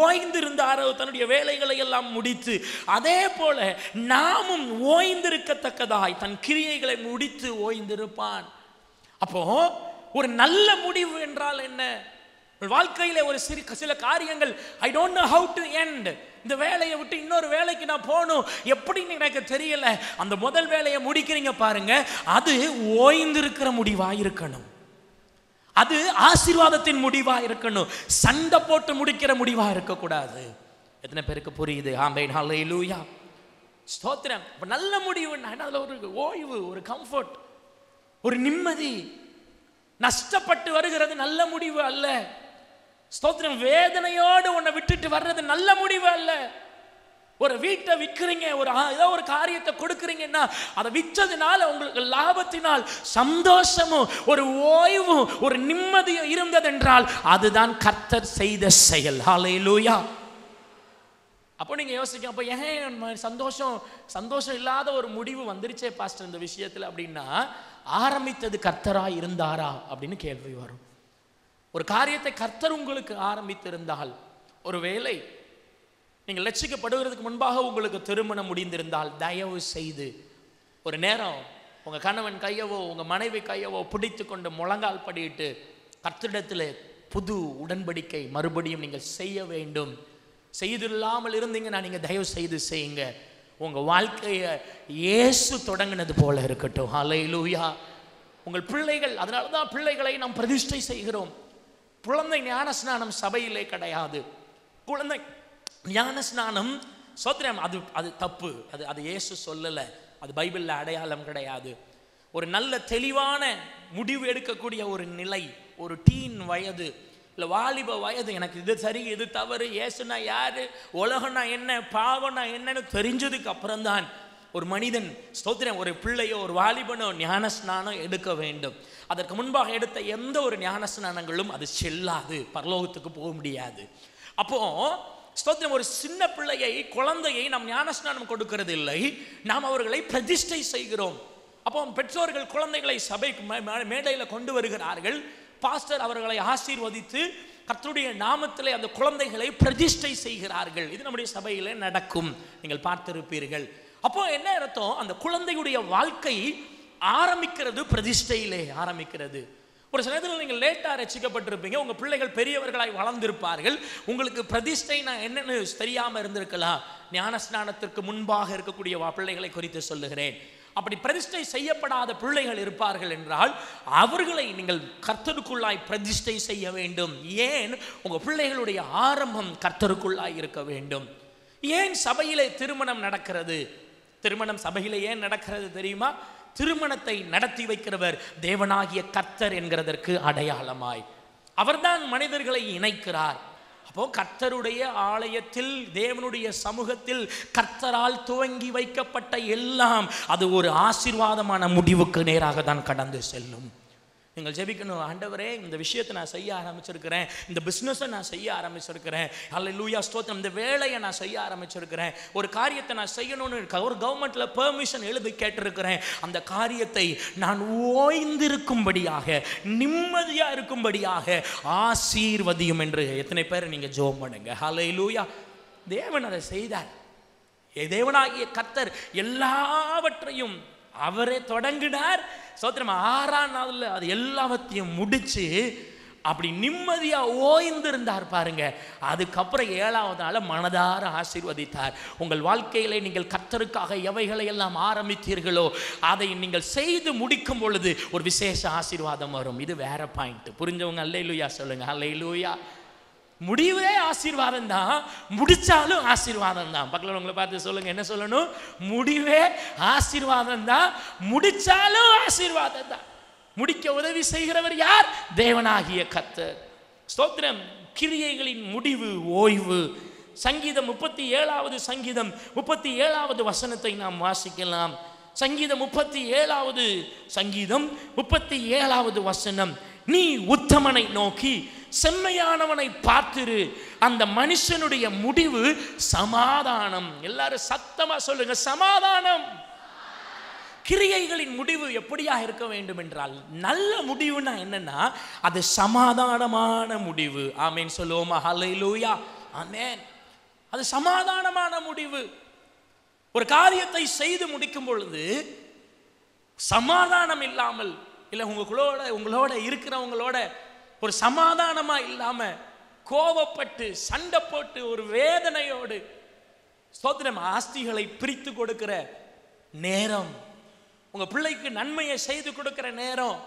ஓய்ந்திருந்தாரோ தன்னுடைய வேலைகளை எல்லாம் முடித்து, அதே போல நாமும் ஓய்ந்திருக்கத்தக்கதாய் தன் கிரியைகளை முடித்து ஓய்ந்திருப்பான். அப்போ ஒரு நல்ல முடிவு என்றால் என்ன? வாழ்க்கையில ஒரு சில காரியங்கள் I don't know how to end. இந்த வேலையை விட்டு இன்னொரு வேலைக்கு நான் போகணும், எப்படின்னு எனக்கு தெரியல. அந்த முதல் வேலையை முடிக்கிறீங்க பாருங்க, அது ஓய்ந்திருக்கிற முடிவா இருக்கணும். அது ஆசீர்வாதத்தின் முடிவா இருக்கணும். சண்டை போட்டு முடிக்கிற முடிவா இருக்கக்கூடாது. எத்தனை பேருக்கு புரியுது? ஆமென், ஹல்லேலூயா, ஸ்தோத்திரம். நல்ல முடிவுன்னா அதுல ஒரு ஓய்வு, ஒரு கம்ஃபர்ட், ஒரு நிம்மதி. நஷ்டப்பட்டு வருகிறது நல்ல முடிவு அல்ல. ஸ்தோத்திரம். வேதனையோடு உன்னை விட்டுட்டு வர்றது நல்ல முடிவு அல்ல. ஒரு வீட்டை விற்கிறீங்க, ஏதோ ஒரு காரியத்தை கொடுக்குறீங்கன்னா அதை விற்றதுனால உங்களுக்கு லாபத்தினால் சந்தோஷமும் ஒரு ஓய்வும் ஒரு நிம்மதியும் இருந்ததென்றால் அதுதான் கர்த்தர் செய்த செயல். ஹல்லேலூயா. அப்போ நீங்க யோசிக்க, அப்போ ஏன் சந்தோஷம் இல்லாத ஒரு முடிவு வந்துருச்சே பாஸ்டர் இந்த விஷயத்துல அப்படின்னா, ஆரம்பித்தது கர்த்தராய் இருந்தாரா அப்படின்னு கேள்வி வரும். ஒரு காரியத்தை கர்த்தர் உங்களுக்கு ஆரம்பித்திருந்தால், ஒருவேளை நீங்கள் லட்சிக்கப்படுவதற்கு முன்பாக உங்களுக்கு திருமணம் முடிந்திருந்தால், தயவு செய்து ஒரு நேரம் உங்கள் கணவன் கையவோ உங்கள் மனைவி கையவோ பிடித்து கொண்டு முழங்கால் படியிட்டு கர்த்தரிடத்தில் புது உடன்படிக்கை மறுபடியும் நீங்கள் செய்ய வேண்டும். செய்தில்லாமல் இருந்தீங்கன்னா நீங்கள் தயவு செய்து செய்யுங்க. உங்கள் வாழ்க்கையை இயேசு தொடங்கினது போல இருக்கட்டும். ஹல்லேலூயா. உங்கள் பிள்ளைகள், அதனால தான் பிள்ளைகளை நாம் பிரதிஷ்டை செய்கிறோம். குழந்தை ஞான ஸ்நானம் சபையிலே கிடையாது. குழந்தை ஞான ஸ்நானம் சோத்திரம் அது தப்பு. அது இயேசு சொல்லலை, அது பைபிளில் அடையாளம் கிடையாது. ஒரு நல்ல தெளிவான முடிவு எடுக்கக்கூடிய ஒரு நிலை, ஒரு டீன் வயது, இல்லை வாலிப வயது, எனக்கு இது சரி இது தவறு, இயேசுனா யாரு, உலகம்னா என்ன, பாவம்னா என்னன்னு தெரிஞ்சதுக்கு அப்புறம்தான் ஒரு மனிதன் ஸ்தோத்திரம் ஒரு பிள்ளையோ ஒரு வாலிபனோ ஞானஸ்நானம் எடுக்க வேண்டும். அதற்கு முன்பாக எடுத்த எந்த ஒரு ஞானஸ்நானங்களும் அது செல்லாது, பரலோகத்துக்கு போக முடியாது. அப்போ ஸ்தோத்திரம் ஒரு சின்ன பிள்ளையை குழந்தையை நாம் ஞானஸ்நானம் கொடுக்கிறது இல்லை, நாம் அவர்களை பிரதிஷ்டை செய்கிறோம். அப்போ பெற்றோர்கள் குழந்தைகளை சபைக்கு மேடையில் கொண்டு வருகிறார்கள். பாஸ்டர் அவர்களை ஆசீர்வதித்து கர்த்தருடைய நாமத்திலே அந்த குழந்தைகளை பிரதிஷ்டை செய்கிறார்கள். இது நம்முடைய சபையிலே நடக்கும், நீங்கள் பார்த்திருப்பீர்கள். அப்போ என்ன அர்த்தம், அந்த குழந்தையுடைய வாழ்க்கை ஆரம்பிக்கிறது பிரதிஷ்டையிலே ஆரம்பிக்கிறது. ஒரு சில நேரத்தில் நீங்கள் லேட்டாக ரசிக்கப்பட்டிருப்பீங்க, உங்கள் பிள்ளைகள் பெரியவர்களாய் வளர்ந்திருப்பார்கள், உங்களுக்கு பிரதிஷ்டைனா என்னன்னு தெரியாமல் இருந்திருக்கலாம். ஞானஸ்நானத்திற்கு முன்பாக இருக்கக்கூடிய பிள்ளைகளை குறித்து சொல்லுகிறேன். அப்படி பிரதிஷ்டை செய்யப்படாத பிள்ளைகள் இருப்பார்கள் என்றால் அவர்களை நீங்கள் கர்த்தருக்குள்ளாய் பிரதிஷ்டை செய்ய வேண்டும். ஏன், உங்கள் பிள்ளைகளுடைய ஆரம்பம் கர்த்தருக்குள்ளாய் இருக்க வேண்டும். ஏன் சபையிலே திருமணம் நடக்கிறது? திருமணம் சபையிலே ஏன் நடக்கிறது தெரியுமா? திருமணத்தை நடத்தி வைக்கிறவர் தேவனாகிய கர்த்தர் என்கிறதற்கு அடையாளமாய் அவர்தான் மனிதர்களை இணைக்கிறார். அப்போ கர்த்தருடைய ஆலயத்தில் தேவனுடைய சமூகத்தில் கர்த்தரால் துவங்கி வைக்கப்பட்ட எல்லாம் அது ஒரு ஆசீர்வாதமான முடிவுக்கு நேராக தான் கடந்து செல்லும். நீங்கள் ஜெபிக்கணும், ஆண்டவரே இந்த விஷயத்தை நான் செய்ய ஆரம்பிச்சிருக்கிறேன், இந்த பிஸ்னஸை நான் செய்ய ஆரம்பிச்சிருக்கிறேன், அல்லேலூயா ஸ்தோத்திரம், இந்த வேலையை நான் செய்ய ஆரம்பிச்சிருக்கிறேன், ஒரு காரியத்தை நான் செய்யணும்னு ஒரு கவர்மெண்ட்ல பெர்மிஷன் எழுதி கேட்டிருக்கிறேன், அந்த காரியத்தை நான் ஓய்ந்திருக்கும்படியாக நிம்மதியாக இருக்கும்படியாக ஆசீர்வதியும் என்று எத்தனை பேர் நீங்கள் ஜெபம் பண்ணுங்க. அல்லேலூயா. தேவன் அதை செய்தார். தேவனாகிய கர்த்தர் எல்லாவற்றையும் அவரே தொடங்கினார். சோத்திரம் 6ஆம் நாளில் அது எல்லாவற்றையும் முடிச்சு அப்படி நிம்மதியா ஓய்ந்திருந்தார் பாருங்க. அதுக்கப்புறம் 7ஆவது நாள் மனதார ஆசீர்வதித்தார். உங்கள் வாழ்க்கையிலே நீங்கள் கர்த்தருக்காக எவைகளை எல்லாம் ஆரம்பித்தீர்களோ அதை நீங்கள் செய்து முடிக்கும் பொழுது ஒரு விசேஷ ஆசீர்வாதம் வரும். இது வேற பாயிண்ட். புரிஞ்சவங்க அல்லேலூயா சொல்லுங்க. அல்லேலூயா. முடிவே ஆசீர்வாதம் தான், முடிச்சாலும் ஆசீர்வாதம் தான். பக்கத்தில் உங்களை பார்த்து சொல்லுங்க, என்ன சொல்லணும்? முடிவே ஆசீர்வாதம் தான், முடிச்சாலும் ஆசீர்வாதம் தான். முடிக்க உதவி செய்கிறவர் யார்? தேவனாகிய கர்த்தர். ஸ்தோத்திரம். கிரியைகளின் முடிவு ஓய்வு. சங்கீதம் 37வது சங்கீதம் 37வது வசனத்தை நாம் வாசிக்கலாம். சங்கீதம் 37வது சங்கீதம் 37வது வசனம். நீ உத்தமனை நோக்கி செம்மையானவனை பார்த்திரு, அந்த மனுஷனுடைய முடிவு சமாதானம். எல்லாரும் சத்தமா சொல்லுங்க, சமாதானம். கிரியைகளின் முடிவு எப்படியா இருக்க வேண்டும் என்றால், நல்ல முடிவுனா என்னன்னா அது சமாதானமான முடிவு. ஆமேன் சொல்லுவோமா? ஹல்லேலூயா. ஆமேன். அது சமாதானமான முடிவு. ஒரு காரியத்தை செய்து முடிக்கும் பொழுது சமாதானம் இல்லாமல், இல்லை உங்களோட இருக்கிறவங்களோட ஒரு சமாதானமா இல்லாம கோபப்பட்டு சண்டை போட்டு ஒரு வேதனையோடு ஸ்தோத்திரம் ஆஸ்திகளை பிரித்து கொடுக்கிற நேரம், உங்க பிள்ளைக்கு நன்மையை செய்து கொடுக்கிற நேரம்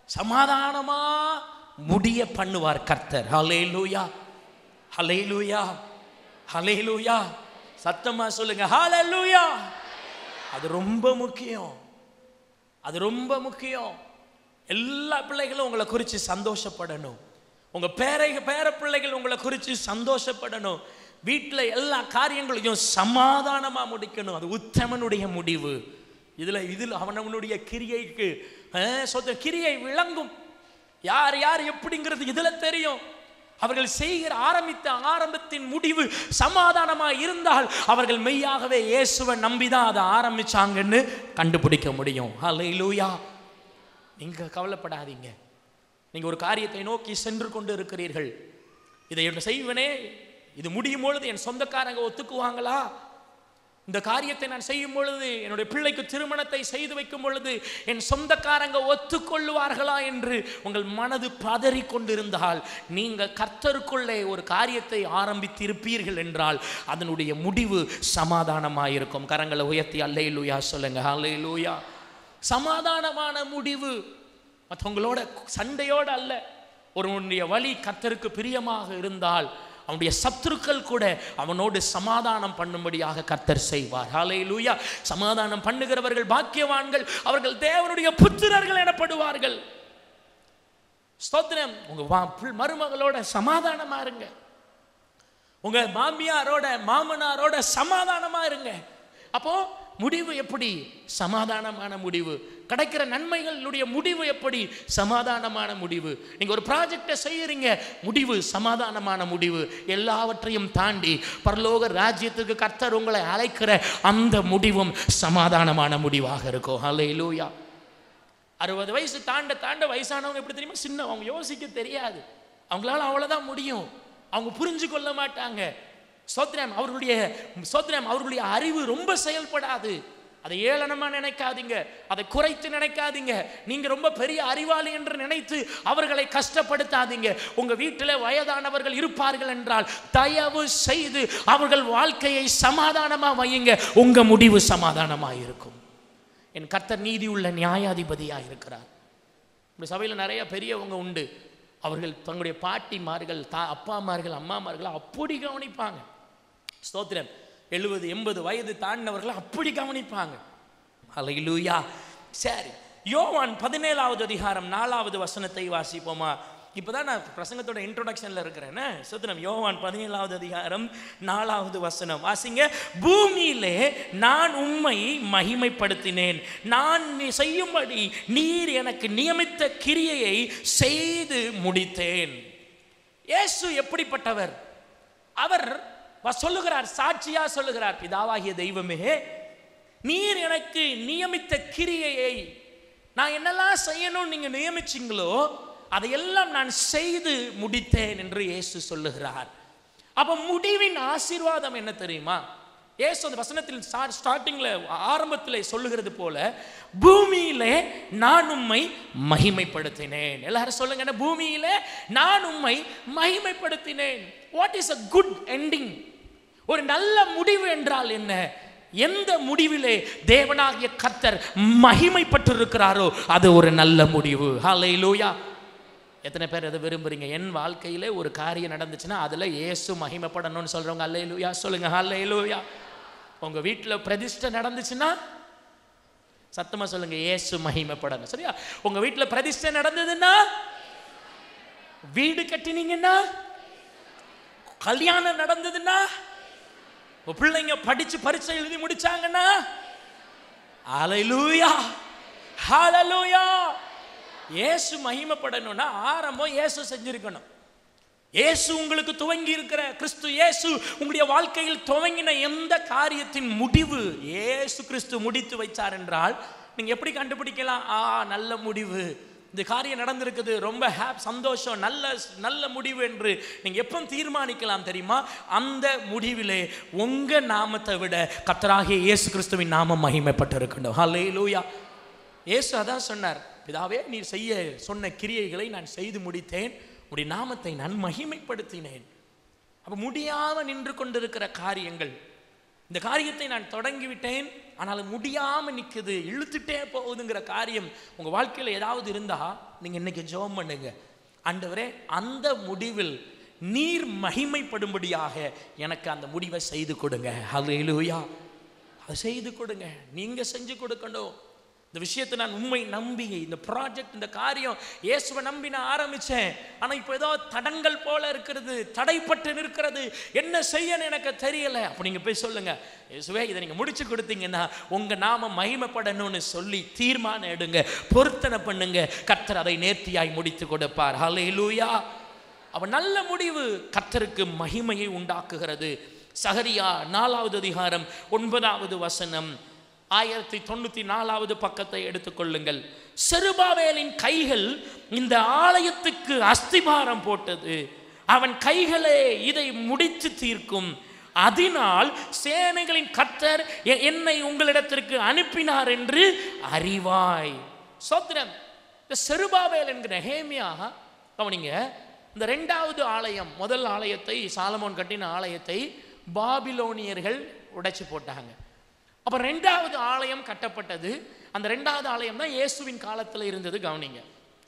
சமாதானமா முடிய பண்ணுவார் கர்த்தர். ஹல்லேலூயா. ஹல்லேலூயா. ஹல்லேலூயா. சத்தமா சொல்லுங்க, ஹல்லேலூயா. அது ரொம்ப முக்கியம். அது ரொம்ப முக்கியம். எல்லா பிள்ளைகளும் உங்களை குறித்து சந்தோஷப்படணும். உங்க பேர பிள்ளைகள் உங்களை குறித்து சந்தோஷப்படணும். வீட்டில் எல்லா காரியங்களையும் சமாதானமா முடிக்கணும். அது உத்தமனுடைய முடிவு. இதில் அவனுடைய கிரியைக்கு கிரியை விளங்கும். யார் யார் எப்படிங்கிறது இதுல தெரியும். அவர்கள் செய்கிற ஆரம்பத்தின் முடிவு சமாதானமா இருந்தால் அவர்கள் மெய்யாகவே இயேசுவை நம்பிதான் அதை ஆரம்பிச்சாங்கன்னு கண்டுபிடிக்க முடியும். ஹல்லேலூயா. நீங்க கவலைப்படாதீங்க. நீங்க ஒரு காரியத்தை நோக்கி சென்று கொண்டு இருக்கிறீர்கள். இதை செய்வனே, இது முடியும் பொழுது என் சொந்தக்காரங்க ஒத்துக்குவாங்களா? இந்த காரியத்தை நான் செய்யும் பொழுது, என்னுடைய பிள்ளைக்கு திருமணத்தை செய்து வைக்கும் பொழுது என் சொந்தக்காரங்க ஒத்துக்கொள்ளுவார்களா என்று உங்கள் மனது பதறி கொண்டிருந்தால், நீங்கள் கர்த்தருக்குள்ளே ஒரு காரியத்தை ஆரம்பித்திருப்பீர்கள் என்றால் அதனுடைய முடிவு சமாதானமாயிருக்கும். கரங்களை உயர்த்தி அல்லேலூயா சொல்லுங்க. அல்லேலூயா. சமாதானமான முடிவு. மற்றவங்களோட சண்டையோடு அல்ல. ஒருவனுடைய வழி கர்த்தருக்கு பிரியமாக இருந்தால் அவனுடைய சத்துருக்கள் கூட அவனோடு சமாதானம் பண்ணும்படியாக கர்த்தர் செய்வார். ஹல்லேலூயா. சமாதானம் பண்ணுகிறவர்கள் பாக்கியவான்கள், அவர்கள் தேவனுடைய புத்திரர்கள் எனப்படுவார்கள். ஸ்தோத்திரம். உங்க மருமகளோட சமாதானமா இருங்க. உங்க மாமியாரோட மாமனாரோட சமாதானமா இருங்க. அப்போ முடிவு எப்படி? சமாதானமான முடிவு. கிடைக்கிற நன்மைகளுடைய முடிவு எப்படி? சமாதானமான முடிவு. நீங்க ஒரு ப்ராஜெக்டை செய்யறீங்க, முடிவு சமாதானமான முடிவு. எல்லாவற்றையும் தாண்டி பரலோக ராஜ்யத்துக்கு கர்த்தர் உங்களை அழைக்கிற அந்த முடிவும் சமாதானமான முடிவாக இருக்கும். ஹல்லேலூயா. 60 வயசு தாண்ட வயசானவங்க எப்படி தெரியுமா? சின்ன, அவங்க யோசிக்க தெரியாது, அவங்களால அவ்வளவுதான் முடியும், அவங்க புரிஞ்சு கொள்ள மாட்டாங்க. ஸ்தோத்திரம். அவர்களுடைய அறிவு ரொம்ப செயல்படாது. அதை ஏளனமா நினைக்காதீங்க, அதை குறைத்து நினைக்காதீங்க. நீங்க ரொம்ப பெரிய அறிவாளி என்று நினைத்து அவர்களை கஷ்டப்படுத்தாதீங்க. உங்க வீட்டில் வயதானவர்கள் இருப்பார்கள் என்றால் தயவு செய்து அவர்கள் வாழ்க்கையை சமாதானமா வையுங்க. உங்க முடிவு சமாதானமா இருக்கும். என் கர்த்தர் நீதி உள்ள நியாயாதிபதியா இருக்கிறார். இந்த சபையில் நிறைய பெரியவங்க உண்டு. அவர்கள் தங்களுடைய பாட்டிமார்கள், அப்பாமார்கள், அம்மாமார்கள் அப்படி கவனிப்பாங்க. ஸ்தோத்திரம். 70-80 வயது தாண்டினவர்கள் அப்படி கவனிப்பாங்க. ஹல்லேலூயா. சரி, யோவான் 17வது அதிகாரம் 4வது வசனத்தை வாசிப்போமா? இப்போதான் நான் பிரசங்கத்தோட இன்ட்ரோடக்ஷன்ல இருக்கிறேன். ஸ்தோத்திரம். யோவான் 17வது அதிகாரம் 4வது வசனம் வாசிங்க. பூமியிலே நான் உம்மை மகிமைப்படுத்தினேன், நான் செய்யும்படி நீர் எனக்கு நியமித்த கிரியையை செய்து முடித்தேன். இயேசு எப்படிப்பட்டவர்? அவர் சொல்லுகிறார், சாட்சியா சொல்லுகிறார், பிதாவாகிய தெய்வமே, நீர் எனக்கு நியமித்த கிரியையை, நான் என்னெல்லாம் செய்யணும் நீங்க நியமிச்சிங்களோ அதையெல்லாம் நான் செய்து முடித்தேன் என்று இயேசு சொல்லுகிறார். அப்ப முடிவின் ஆசீர்வாதம் என்ன தெரியுமா? இயேசு அந்த வசனத்தில் ஸ்டார்டிங்ல ஆரம்பத்தில் சொல்லுகிறது போல, பூமியிலே நான் உம்மை மகிமைப்படுத்தினேன். எல்லாரும் சொல்லுங்க, பூமியிலே நான் உம்மை மகிமைப்படுத்தினேன். What is a good ending? ஒரு நல்ல முடிவு என்றால் என்ன? எந்த முடிவிலே தேவனாகிய கர்த்தர் மகிமைப்பட்டிருக்கிறாரோ அது ஒரு நல்ல முடிவு. ஹல்லேலூயா. எத்தனை பேர் அதை விரும்புறீங்க? என் வாழ்க்கையிலே ஒரு காரியம் நடந்துச்சுன்னா அதுல இயேசு மகிமைப்படணும்னு சொல்றவங்க ஹல்லேலூயா சொல்லுங்க. ஹல்லேலூயா. உங்க வீட்டில் பிரதிஷ்டை நடந்துச்சுன்னா சத்தமா சொல்லுங்க, இயேசு மகிமைப்படணும். சரியா? உங்க வீட்டில் பிரதிஷ்டை நடந்ததுன்னா, வீடு கட்டினீங்கன்னா, கல்யாணம் நடந்ததுன்னா, பிள்ளைங்க படிச்சு பரீட்சை எழுதி முடிச்சாங்கன்னா, ஹல்லேலூயா ஹல்லேலூயா. இயேசு மகிமைப்படணும்னா ஆரம்பம் இயேசு செஞ்சிருக்கணும். இயேசு உங்களுக்கு துவங்கி இருக்கிற கிறிஸ்து இயேசு உங்களுடைய வாழ்க்கையில் துவங்கின எந்த காரியத்தின் முடிவு இயேசு கிறிஸ்து முடித்து வைச்சார் என்றால் நீங்க எப்படி கண்டுபிடிக்கலாம்? நல்ல முடிவு, இந்த காரியம் நடந்திருக்குது, ரொம்ப சந்தோஷம், நல்ல முடிவு என்று நீங்க எப்போ தீர்மானிக்கலாம் தெரியுமா? அந்த முடிவிலே உங்க நாமத்தை விட கர்த்தராகிய இயேசு கிறிஸ்துவின் நாமம் மகிமைப்பட்டிருக்கணும். ஹல்லேலூயா. இயேசு அதான் சொன்னார், பிதாவே நீர் செய்ய சொன்ன கிரியைகளை நான் செய்து முடித்தேன், உடைய நாமத்தை நான் மகிமைப்படுத்தினேன். அப்ப முடியாம நின்று கொண்டிருக்கிற காரியங்கள், இந்த காரியத்தை நான் தொடங்கிவிட்டேன் ஆனால் முடியாம நிக்குது, இழுத்துட்டே போகுதுங்கிற காரியம் உங்க வாழ்க்கையில் ஏதாவது இருந்தா நீங்க இன்னைக்கு ஜெபம் பண்ணுங்க. ஆண்டவரே, அந்த முடிவில் நீர் மகிமைப்படும்படியாக எனக்கு அந்த முடிவை செய்து கொடுங்க. ஹல்லேலூயா. அதை செய்து கொடுங்க, நீங்க செஞ்சு கொடுக்கணும். இந்த விஷயத்தை நான் உண்மை நம்பி, இந்த ப்ராஜெக்ட், இந்த காரியம் இயேசுவை நம்பி நான் ஆரம்பிச்சேன், ஆனா இப்போ ஏதோ தடங்கள் போல இருக்கிறது, தடைப்பட்டு நிற்கிறது, என்ன செய்யன்னு எனக்கு தெரியல. அப்ப நீங்க போய் சொல்லுங்க, இயேசுவே இதை நீங்க முடிச்சு கொடுத்தீங்கன்னா உங்க நாம மகிமைப்படணும்னு சொல்லி தீர்மானம் எடுங்க, பொருத்தனை பண்ணுங்க. கர்த்தர் அதை நேர்த்தியாய் முடித்து கொடுப்பார். ஹல்லேலூயா. அவ நல்ல முடிவு கர்த்தருக்கு மகிமையை உண்டாக்குகிறது. சகரியா 4வது அதிகாரம் 9வது வசனம், 1094வது பக்கத்தை எடுத்துக்கொள்ளுங்கள். செருபாபேலின் கைகள் இந்த ஆலயத்துக்கு அஸ்திபாரம் போட்டது, அவன் கைகளே இதை முடித்து தீர்க்கும், அதனால் சேனைகளின் கர்த்தர் என்னை உங்களிடத்திற்கு அனுப்பினார் என்று அறிவாய். சோத்திரம். இந்த செருபாபேல் என்கிற நெகேமியா, கவனிங்க, இந்த 2வது ஆலயம், முதல் ஆலயத்தை சாலமோன் கட்டின ஆலயத்தை பாபிலோனியர்கள் உடைச்சு போட்டாங்க. அப்ப 2வது ஆலயம் கட்டப்பட்டது. அந்த 2வது ஆலயம் தான் இயேசுவின் காலத்தில் இருந்தது. கவனிங்க,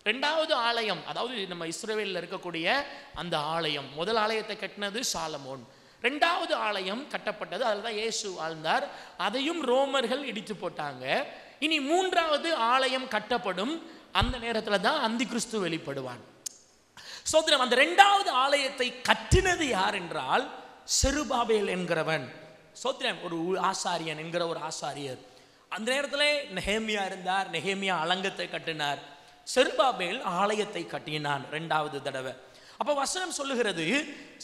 2வது ஆலயம், அதாவது நம்ம இஸ்ரவேலில் இருக்கக்கூடிய அந்த ஆலயம், முதல் ஆலயத்தை கட்டினது சாலமோன், 2வது ஆலயம் கட்டப்பட்டது, அதில் தான் இயேசு வாழ்ந்தார். அதையும் ரோமர்கள் இடித்து போட்டாங்க. இனி 3வது ஆலயம் கட்டப்படும். அந்த நேரத்தில் தான் அந்தி கிறிஸ்து வெளிப்படுவான். சோதரம், அந்த இரண்டாவது ஆலயத்தை கட்டினது யார் என்றால் செருபாபேல் என்கிறவன். சோதரம், ஒரு ஆசாரியன் என்கிற ஒரு ஆசாரியர். அந்த நேரத்தில் நெகேமியா இருந்தார். நெகேமியா அலங்கத்தை கட்டினார். செருபாபேல் ஆலயத்தை கட்டினான் இரண்டாவது தடவை. அப்ப வசனம் சொல்லுகிறது,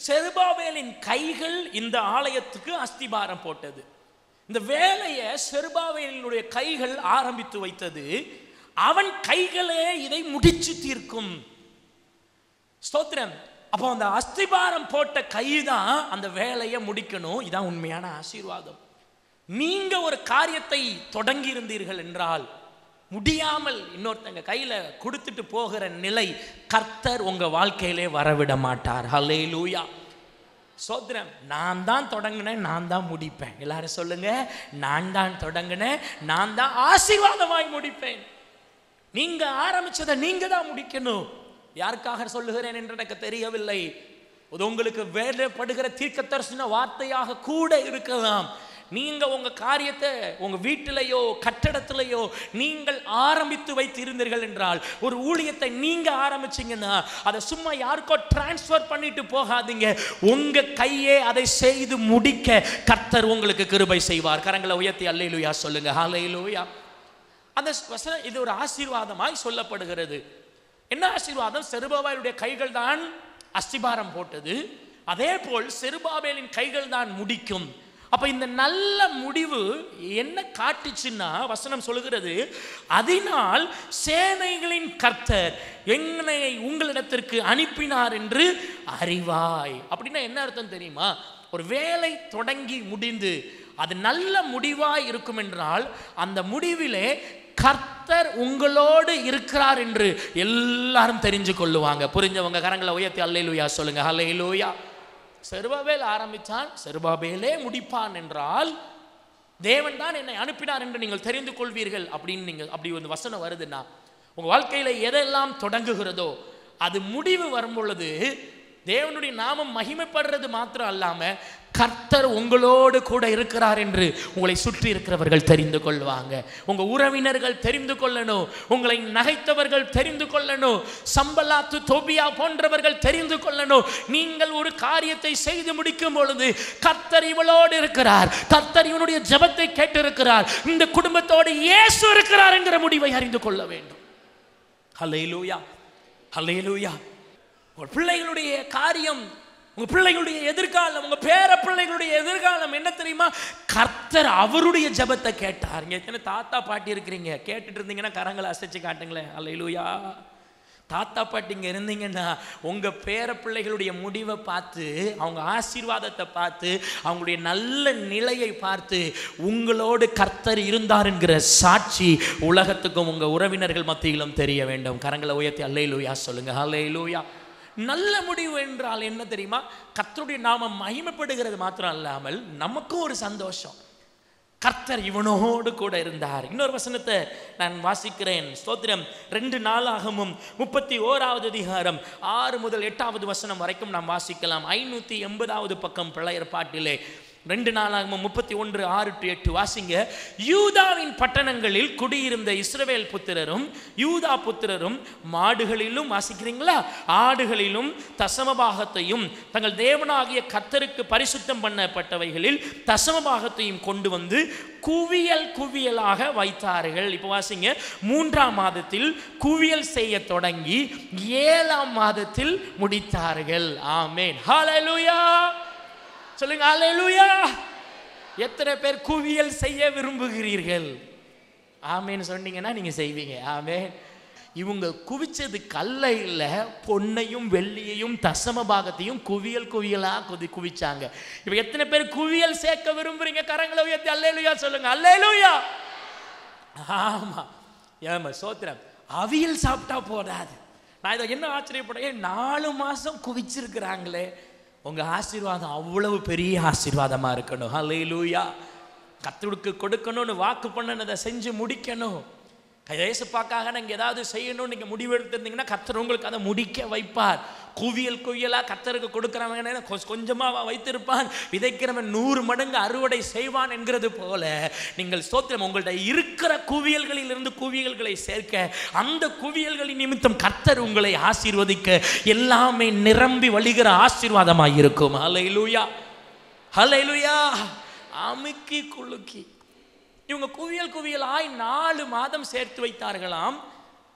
செருபாபேலின் கைகள் இந்த ஆலயத்துக்கு அஸ்திபாரம் போட்டது. இந்த வேலையை செருபாபேலினுடைய கைகள் ஆரம்பித்து வைத்தது. அவன் கைகளே இதை முடிச்சு தீர்க்கும். ஸ்தோத்திரம். அப்போ அந்த அஸ்திபாரம் போட்ட கைதான் அந்த வேலையை முடிக்கணும். இதான் உண்மையான ஆசீர்வாதம். நீங்க ஒரு காரியத்தை தொடங்கி இருந்தீர்கள் என்றால் முடியாமல் இன்னொருத்தங்க கையில கொடுத்துட்டு போகிற நிலை கர்த்தர் உங்க வாழ்க்கையிலே வரவிட மாட்டார். ஹல்லேலூயா. சோத்ரம், நான் தான் தொடங்கினேன், நான் தான் முடிப்பேன். எல்லாரும் சொல்லுங்க, நான் தான் தொடங்கினேன், நான் தான் ஆசீர்வாதமாய் முடிப்பேன். நீங்க ஆரம்பிச்சதை நீங்க தான் முடிக்கணும். யாருக்காக சொல்லுகிறேன் என்று எனக்கு தெரியவில்லை. அது உங்களுக்கு வேலைப்படுகிற தீர்க்கதரிசன வார்த்தையாக கூட இருக்கலாம். நீங்க உங்க காரியத்தை உங்க வீட்டிலேயோ கட்டடத்திலேயோ நீங்கள் ஆரம்பித்து வைத்து இருந்தீர்கள் என்றால், ஒரு ஊழியத்தை நீங்க ஆரம்பிச்சீங்கன்னா அதை சும்மா யாருக்கோ டிரான்ஸ்ஃபர் பண்ணிட்டு போகாதீங்க. உங்க கையே அதை செய்து முடிக்க கர்த்தர் உங்களுக்கு கிருபை செய்வார். கரங்களை உயர்த்தி அல்லேலூயா சொல்லுங்க. ஹல்லேலூயா. அந்த வசனம் இது ஒரு ஆசீர்வாதமாய் சொல்லப்படுகிறது. என்ன ஆசீர்வாதம்? செருபாபேலுடைய கைகள் தான் அஸ்திபாரம் போட்டது. அதே போல் செருபாபேலின் கைகள் தான் முடிக்கும். அப்ப இந்த நல்ல முடிவு என்ன காட்டுச்சுன்னா, வசனம் சொல்லுகிறது, அதனால் சேனைகளின் கர்த்தர் என்னை உங்களிடத்திற்கு அனுப்பினார் என்று அறிவாய். அப்படின்னா என்ன அர்த்தம் தெரியுமா? ஒரு வேலை தொடங்கி முடிந்து அது நல்ல முடிவாய் இருக்கும் என்றால் அந்த முடிவிலே கர்த்தர் உங்களோடு இருக்கிறார் என்று எல்லாரும் தெரிஞ்சு கொள்ளுவாங்க. புரிஞ்சவங்க கரங்களை உயர்த்தி அல்லேலூயா சொல்லுங்க. ஹல்லேலூயா. செருபாபேல் ஆரம்பித்தான், செருபாபேலே முடிப்பான் என்றால் தேவன் தான் என்னை அனுப்பினார் என்று நீங்கள் தெரிந்து கொள்வீர்கள். அப்படின்னு நீங்கள் அப்படி ஒரு வசனம் வருதுன்னா, உங்க வாழ்க்கையில எதெல்லாம் தொடங்குகிறதோ அது முடிவு வரும் பொழுது தேவனுடைய நாமம் மகிமைப்படுறது மாத்திரம் அல்லாம கர்த்தர் உங்களோடு கூட இருக்கிறார் என்று உங்களை சுற்றி இருக்கிறவர்கள் தெரிந்து கொள்வாங்க. உங்க உறவினர்கள் தெரிந்து கொள்ளணும், உங்களை நகைத்தவர்கள் தெரிந்து கொள்ளணும், சம்பலாத்து தோபியா போன்றவர்கள் தெரிந்து கொள்ளணும். நீங்கள் ஒரு காரியத்தை செய்து முடிக்கும் பொழுது கர்த்தர் இவளோடு இருக்கிறார், கர்த்தர் இவனுடைய ஜெபத்தை கேட்டிருக்கிறார், இந்த குடும்பத்தோடு இயேசு இருக்கிறார் என்கிற முடிவை அறிந்து கொள்ள வேண்டும். ஹல்லேலூயா, ஹல்லேலூயா. உங்கள் பிள்ளைகளுடைய காரியம், உங்க பிள்ளைகளுடைய எதிர்காலம், உங்க பேர பிள்ளைகளுடைய எதிர்காலம் என்ன தெரியுமா? கர்த்தர் அவருடைய ஜெபத்தை கேட்டார். இங்க எத்தனை தாத்தா பாட்டி இருக்கிறீங்க? கேட்டுட்டு இருந்தீங்கன்னா கரங்களை அசைச்சு காட்டுங்களேன். அல்லேலூயா. தாத்தா பாட்டி இங்க இருந்தீங்கன்னா உங்க பேர பிள்ளைகளுடைய முடிவை பார்த்து, அவங்க ஆசீர்வாதத்தை பார்த்து, அவங்களுடைய நல்ல நிலையை பார்த்து உங்களோடு கர்த்தர் இருந்தார் என்கிற சாட்சி உலகத்துக்கும் உங்க உறவினர்கள் மத்தியிலும் தெரிய வேண்டும். கரங்களை உயர்த்தி அல்லேலூயா சொல்லுங்க. அல்லேலூயா. நல்ல முடிவு என்றால் என்ன தெரியுமா? கர்த்தருடைய நாமம் மகிமைப்படுகிறது மாத்திரம் அல்லாமல் நமக்கும் ஒரு சந்தோஷம். கர்த்தர் இவனோடு கூட இருந்தார். இன்னொரு வசனத்தை நான் வாசிக்கிறேன். ஸ்தோத்திரம். 2 நாளாகமும் 31வது அதிகாரம் 6 முதல் 8வது வசனம் வரைக்கும் நாம் வாசிக்கலாம். 580வது பக்கம் பழைய பாட்டிலே 2 நாளாகமும் 31 6 to 8 வாசிங்க. யூதாவின் பட்டணங்களில் குடியிருந்த இஸ்ரவேல் புத்திரரும் யூதா புத்திரரும் மாடுகளிலும், வாசிக்கிறீங்களா, ஆடுகளிலும் தசமபாகத்தையும் தங்கள் தேவனாகிய கர்த்தருக்கு பரிசுத்தம் பண்ணப்பட்டவைகளில் தசமபாகத்தையும் கொண்டு வந்து குவியல் குவியலாக வைத்தார்கள். இப்போ வாசிங்க. 3ஆம் மாதத்தில் குவியல் செய்ய தொடங்கி 7ஆம் மாதத்தில் முடித்தார்கள். ஆமென். ஹல்லேலூயா சொல்லுங்க. அல்லேலூயா. எத்தனை பேர் குவியல் செய்ய விரும்புகிறீர்கள்? ஆமென் சொன்னீங்கன்னா நீங்க செய்வீங்க. ஆமென். இவங்க குவிச்சது கல்ல இல்ல, பொன்னையும் வெள்ளியையும் தசம பாகத்தையும் குவியல் குவியலா குவிச்சாங்க. இப்ப எத்தனை பேர் குவியல் சேர்க்க விரும்புறீங்க? கரங்களை உயர்த்தி அல்லேலூயா சொல்லுங்க. அல்லேலூயா. ஆமா, ஏமா சோத்திரம். அவியல் சாப்பிட்டா போதாது. நான் இதை என்ன ஆச்சரியப்படுறேன், 4 மாசம் குவிச்சிருக்கிறாங்களே. உங்க ஆசீர்வாதம் அவ்வளவு பெரிய ஆசீர்வாதமா இருக்கணும். ஹல்லேலூயா. கர்த்தருக்கு கொடுக்கணும்னு வாக்கு பண்ணனதை செஞ்சு முடிக்கணும். இயேசுப்பாக்காக நீங்கள் ஏதாவது செய்யணும்னு நீங்கள் முடிவெடுத்திருந்தீங்கன்னா கர்த்தர் உங்களுக்கு அதை முடிக்க வைப்பார். குவியலாக கர்த்தருக்கு கொடுக்குறவங்க கொஞ்சமாக வைத்திருப்பான், விதைக்கிறவன் 100 மடங்கு அறுவடை செய்வான் என்கிறது போல நீங்கள் ஸ்தோத்திரம் உங்கள்ட்ட இருக்கிற குவியல்களிலிருந்து குவியல்களை சேர்க்க, அந்த குவியல்களின் நிமித்தம் கர்த்தர் உங்களை ஆசீர்வதிக்க எல்லாமே நிரம்பி வழிகிற ஆசீர்வாதமாக இருக்கும். ஹல்லேலூயா, ஹல்லேலூயா. அமுக்கி குலுக்கி இவங்க குவியலாய் 4 மாதம் சேர்த்து வைத்தார்களாம்.